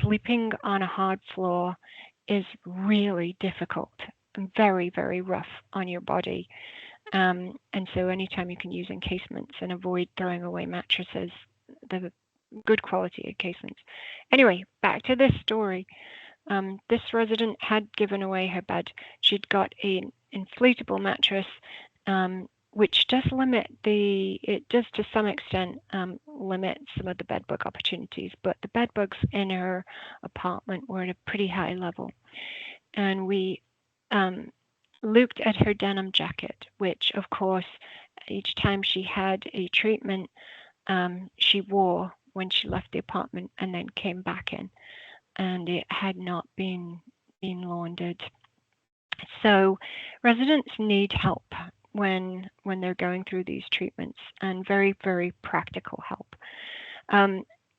S2: Sleeping on a hard floor is really difficult and very, very rough on your body. And so anytime you can use encasements and avoid throwing away mattresses, the good quality encasements. Anyway, back to this story. This resident had given away her bed. She'd got an inflatable mattress, which does it does to some extent limit some of the bed bug opportunities, but the bed bugs in her apartment were at a pretty high level. And we looked at her denim jacket, which of course, each time she had a treatment, she wore when she left the apartment and then came back in, and it had not been laundered. So residents need help when they're going through these treatments, and very, very practical help.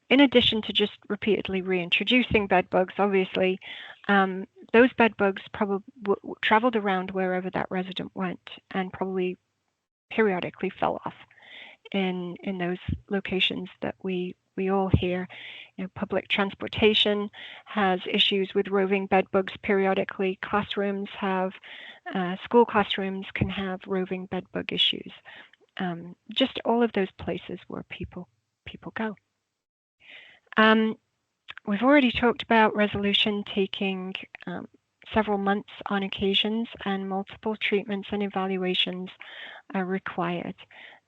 S2: In addition to just repeatedly reintroducing bed bugs, obviously, those bed bugs probably traveled around wherever that resident went and probably periodically fell off in those locations that we all hear. Public transportation has issues with roving bed bugs periodically. Classrooms have, school classrooms can have roving bed bug issues. Just all of those places where people go. We've already talked about resolution taking several months on occasions, and multiple treatments and evaluations are required.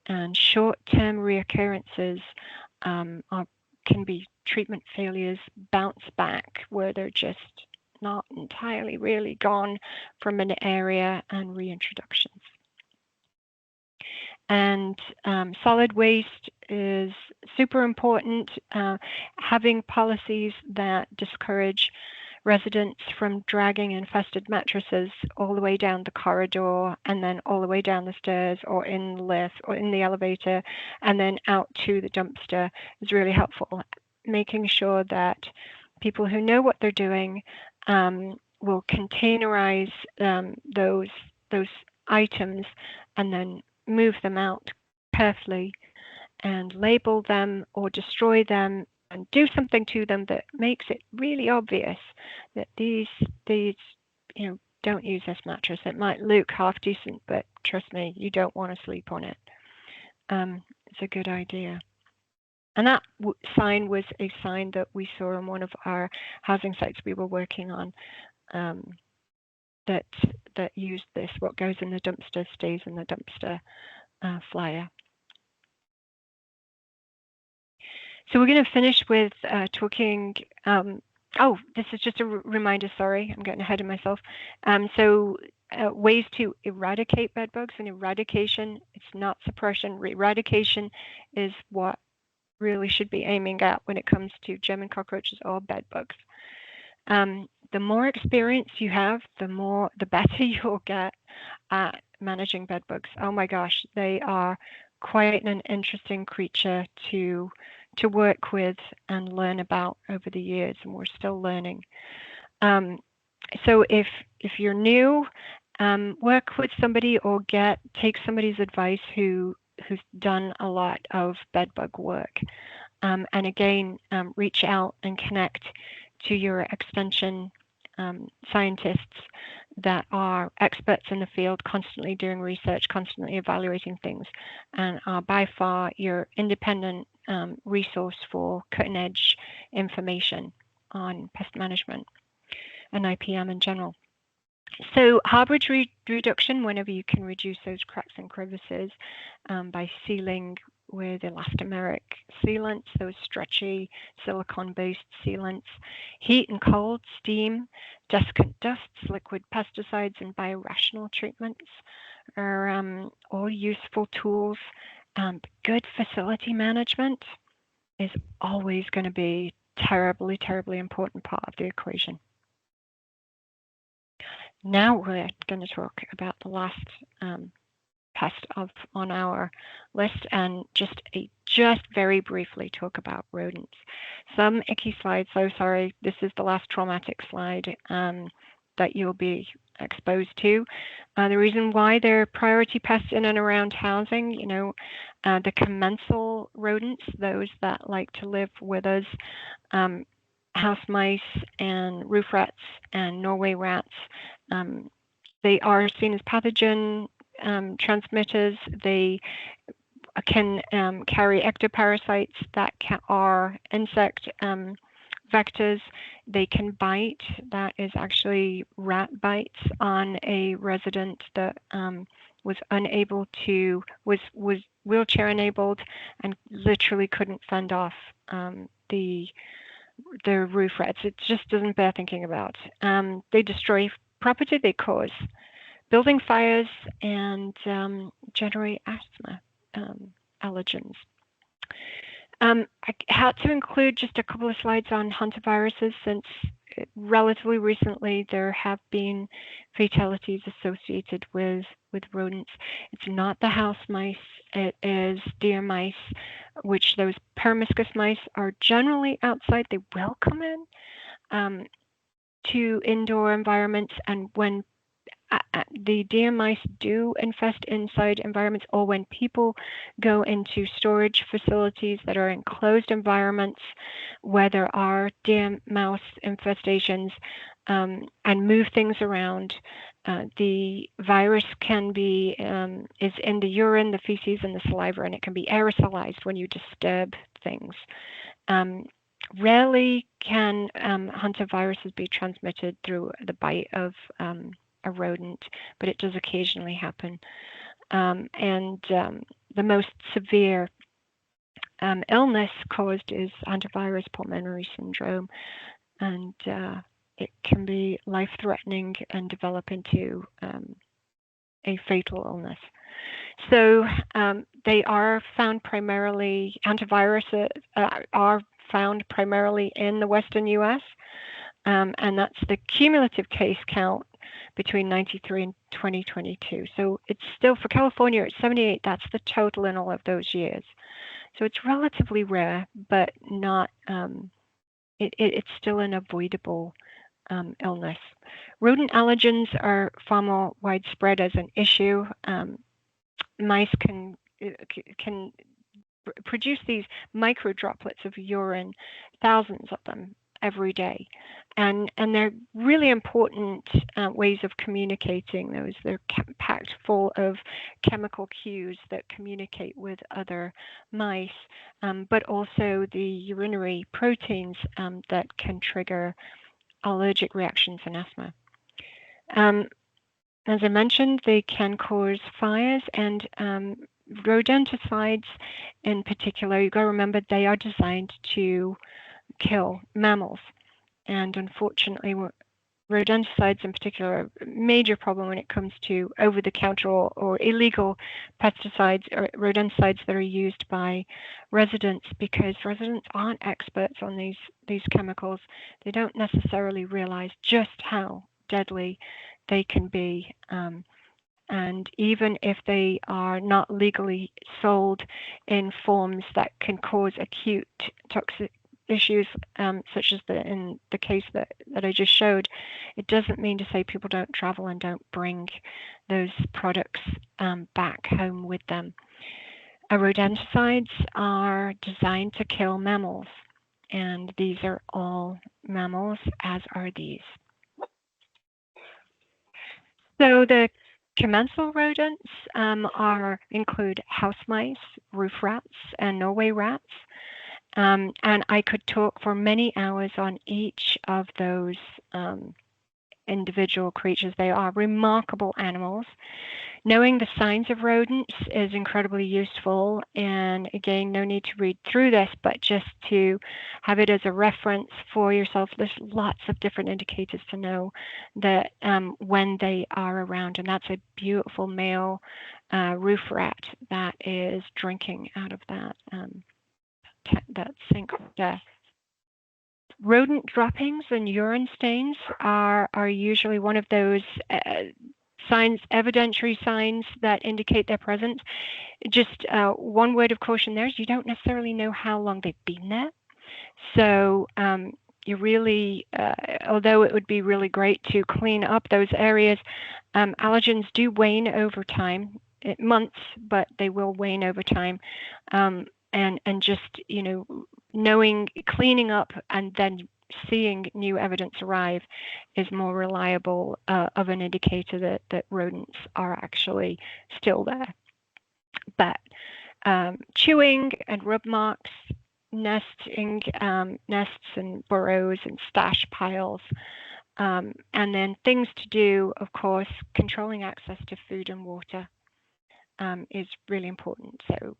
S2: And short-term reoccurrences can be treatment failures, bounce back, where they're just not entirely really gone from an area, and reintroductions. And solid waste is super important. Having policies that discourage residents from dragging infested mattresses all the way down the corridor and then all the way down the stairs or in the lift or in the elevator and then out to the dumpster is really helpful. Making sure that people who know what they're doing will containerize those items and then move them out carefully and label them or destroy them and do something to them that makes it really obvious that these don't use this mattress. It might look half decent, but trust me, you don't want to sleep on it. It's a good idea. And that sign was a sign that we saw on one of our housing sites we were working on, that used this: what goes in the dumpster stays in the dumpster flyer. So we're going to finish with talking. Oh, this is just a reminder. Sorry, I'm getting ahead of myself. So ways to eradicate bed bugs, and eradication, it's not suppression. Eradication is what really should be aiming at when it comes to German cockroaches or bed bugs. The more experience you have, the better you'll get at managing bed bugs. Oh my gosh, they are quite an interesting creature to work with and learn about over the years, and we're still learning. So if you're new, work with somebody or take somebody's advice who's done a lot of bed bug work. And again, reach out and connect to your extension scientists that are experts in the field, constantly doing research, constantly evaluating things, and are by far your independent resource for cutting edge information on pest management and IPM in general. So harborage reduction, whenever you can reduce those cracks and crevices by sealing with elastomeric sealants, those stretchy silicone-based sealants. Heat and cold, steam, desiccant dusts, liquid pesticides, and biorational treatments are all useful tools. Good facility management is always going to be terribly, terribly important part of the equation. Now we're going to talk about the last pest on our list, and just very briefly talk about rodents. Some icky slides, so sorry, this is the last traumatic slide that you'll be exposed to. The reason why they're priority pests in and around housing, the commensal rodents, those that like to live with us, house mice and roof rats and Norway rats, they are seen as pathogen transmitters. They can carry ectoparasites that are insect vectors. They can bite. That is actually rat bites on a resident that was wheelchair enabled and literally couldn't fend off the roof rats. It just doesn't bear thinking about. They destroy property, they cause building fires, and generate asthma allergens. I had to include just a couple of slides on hantaviruses since relatively recently there have been fatalities associated with rodents. It's not the house mice, it is deer mice, which those permiscus mice are generally outside. They will come in to indoor environments, and when the deer mice do infest inside environments, or when people go into storage facilities that are enclosed environments where there are deer mouse infestations and move things around, the virus can be is in the urine, the feces, and the saliva, and it can be aerosolized when you disturb things. Rarely can hantaviruses be transmitted through the bite of a rodent, but it does occasionally happen. The most severe illness caused is hantavirus pulmonary syndrome, and it can be life-threatening and develop into a fatal illness. So they are found primarily, hantaviruses are found primarily in the Western US, and that's the cumulative case count between 93 and 2022. So it's still, for California, it's 78. That's the total in all of those years. So it's relatively rare, but not, it's still an avoidable illness. Rodent allergens are far more widespread as an issue. Mice can produce these micro droplets of urine, thousands of them every day, and they're really important ways of communicating those. They're packed full of chemical cues that communicate with other mice, but also the urinary proteins that can trigger allergic reactions and asthma. As I mentioned, they can cause fires, and rodenticides in particular, you've got to remember they are designed to kill mammals. And unfortunately, rodenticides in particular are a major problem when it comes to over-the-counter or illegal pesticides or rodenticides that are used by residents, because residents aren't experts on these chemicals. They don't necessarily realize just how deadly they can be. And even if they are not legally sold in forms that can cause acute toxic issues, such as in the case that I just showed, it doesn't mean to say people don't travel and don't bring those products back home with them. Rodenticides are designed to kill mammals, and these are all mammals, as are these. So the commensal rodents include house mice, roof rats, and Norway rats. And I could talk for many hours on each of those individual creatures. They are remarkable animals. Knowing the signs of rodents is incredibly useful. And again, no need to read through this, but just to have it as a reference for yourself. There's lots of different indicators to know that when they are around. And that's a beautiful male roof rat that is drinking out of that sink there. Rodent droppings and urine stains are usually one of those signs, evidentiary signs that indicate their presence. Just one word of caution there is you don't necessarily know how long they've been there. So you really, although it would be really great to clean up those areas, allergens do wane over time, months, but they will wane over time. And just, knowing, cleaning up and then seeing new evidence arrive is more reliable of an indicator that rodents are actually still there. But chewing and rub marks, nesting, nests and burrows and stash piles, and then things to do, of course, controlling access to food and water is really important. So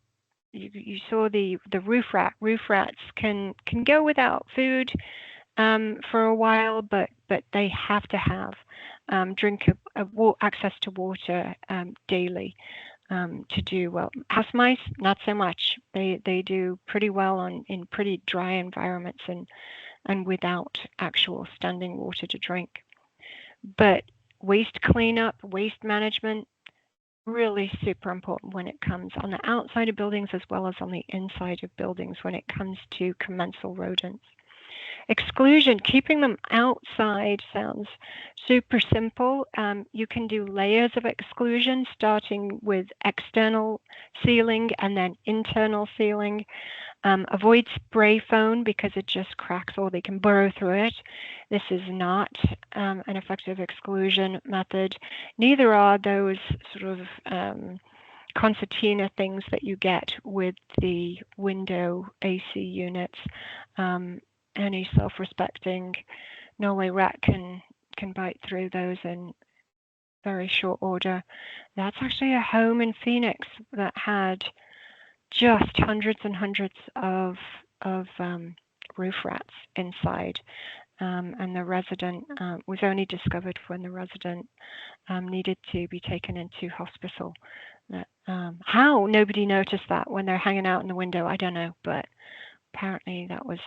S2: you saw the roof rat. Roof rats can go without food for a while, but they have to have access to water daily to do well. House mice, not so much. They do pretty well in pretty dry environments and without actual standing water to drink. But waste cleanup, waste management, really super important when it comes on the outside of buildings as well as on the inside of buildings when it comes to commensal rodents. Exclusion, keeping them outside sounds super simple. You can do layers of exclusion, starting with external sealing and then internal sealing. Avoid spray foam because it just cracks or they can burrow through it. This is not an effective exclusion method. Neither are those sort of concertina things that you get with the window AC units. Any self-respecting Norway rat can bite through those in very short order. That's actually a home in Phoenix that had just hundreds and hundreds of roof rats inside, and the resident was only discovered when the resident needed to be taken into hospital. How nobody noticed that when they're hanging out in the window, I don't know, but apparently that was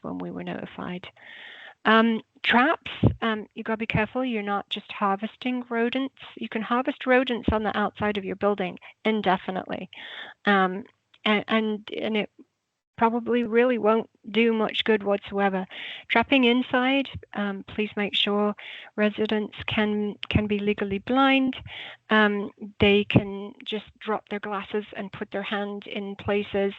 S2: when we were notified. Traps, you got to be careful. You're not just harvesting rodents. You can harvest rodents on the outside of your building indefinitely, and it probably really won't do much good whatsoever. Trapping inside, please make sure residents can be legally blind. They can just drop their glasses and put their hand in places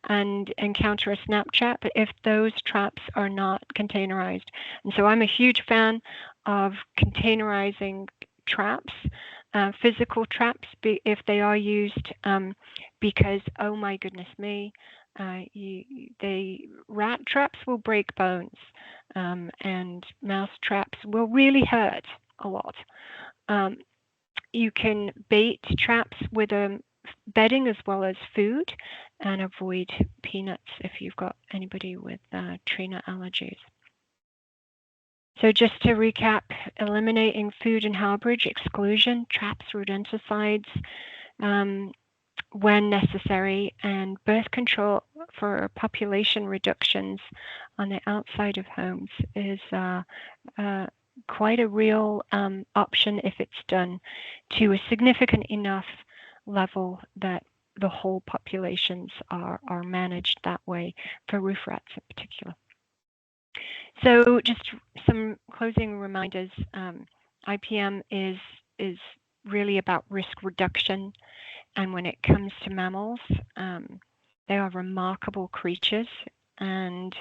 S2: and encounter a snap trap if those traps are not containerized. And so I'm a huge fan of containerizing traps, physical traps, if they are used, because, oh my goodness me, rat traps will break bones, and mouse traps will really hurt a lot. You can bait traps with bedding as well as food, and avoid peanuts if you've got anybody with tree nut allergies. So just to recap, eliminating food and harborage, exclusion, traps, rodenticides, when necessary, and birth control for population reductions on the outside of homes is quite a real option if it's done to a significant enough level that the whole populations are managed that way, for roof rats in particular. So just some closing reminders. IPM is really about risk reduction. And when it comes to mammals, they are remarkable creatures, and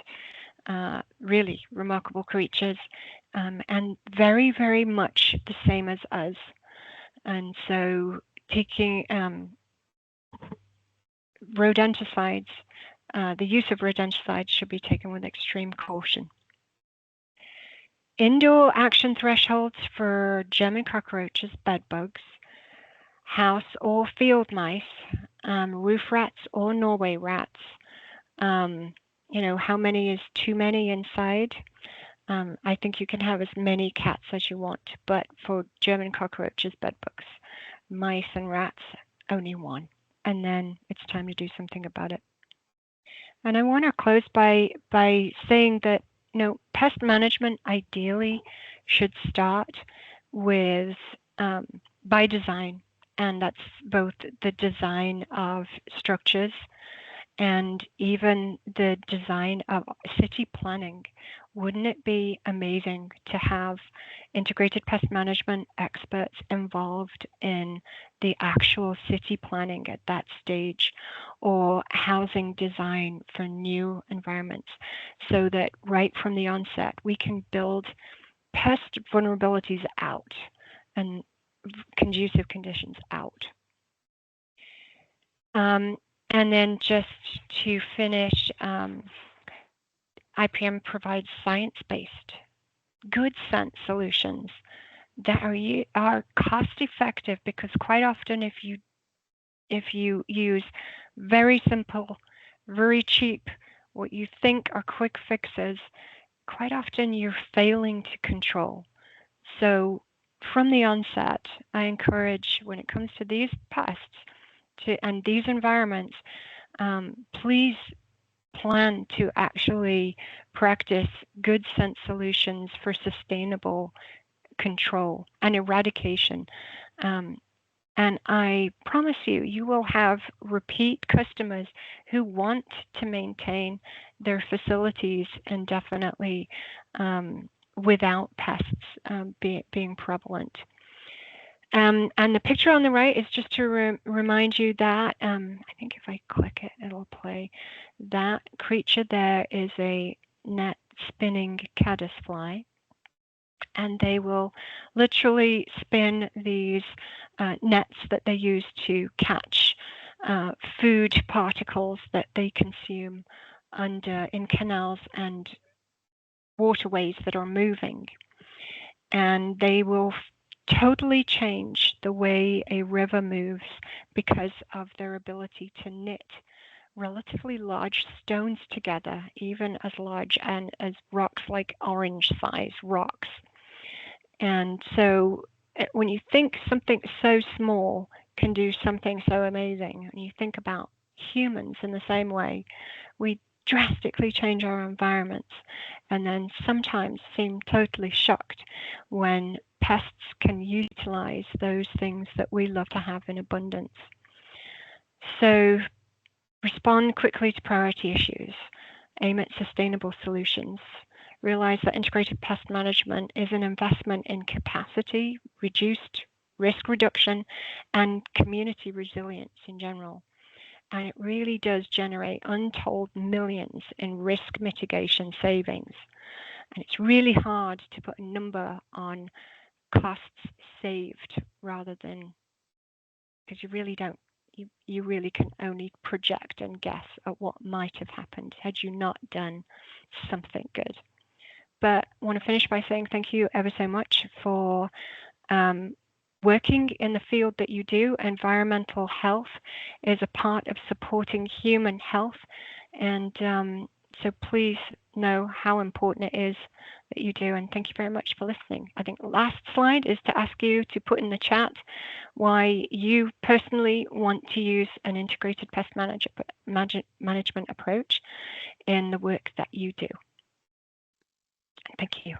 S2: really remarkable creatures, and very, very much the same as us. And so taking rodenticides, the use of rodenticides should be taken with extreme caution. Indoor action thresholds for German cockroaches, bed bugs, house or field mice, roof rats or Norway rats. How many is too many inside? I think you can have as many cats as you want, but for German cockroaches, bed bugs, mice and rats, only one. And then it's time to do something about it. And I want to close by saying that pest management ideally should start with by design, and that's both the design of structures and even the design of city planning. Wouldn't it be amazing to have integrated pest management experts involved in the actual city planning at that stage, or housing design for new environments, so that right from the onset we can build pest vulnerabilities out and conducive conditions out. And then just to finish, IPM provides science-based, good sense solutions that are cost-effective, because quite often if you use very simple, very cheap, what you think are quick fixes, quite often you're failing to control. So from the onset, I encourage, when it comes to these pests and these environments, please plan to actually practice good sense solutions for sustainable control and eradication. And I promise you will have repeat customers who want to maintain their facilities indefinitely without pests being prevalent. And the picture on the right is just to remind you that, I think if I click it, it'll play. That creature there is a net spinning caddisfly. And they will literally spin these nets that they use to catch food particles that they consume in canals and waterways that are moving. And they will totally change the way a river moves because of their ability to knit relatively large stones together, even as large and as rocks, like orange size rocks. And so when you think something so small can do something so amazing, and you think about humans in the same way, we drastically change our environments and then sometimes seem totally shocked when pests can utilize those things that we love to have in abundance. So respond quickly to priority issues, aim at sustainable solutions, realize that integrated pest management is an investment in capacity, reduced risk reduction, and community resilience in general. And it really does generate untold millions in risk mitigation savings. And it's really hard to put a number on costs saved, rather than, because you really don't, you really can only project and guess at what might have happened had you not done something good. But I want to finish by saying thank you ever so much for working in the field that you do. Environmental health is a part of supporting human health. And so please know how important it is that you do. And thank you very much for listening. I think the last slide is to ask you to put in the chat why you personally want to use an integrated pest management approach in the work that you do. Thank you.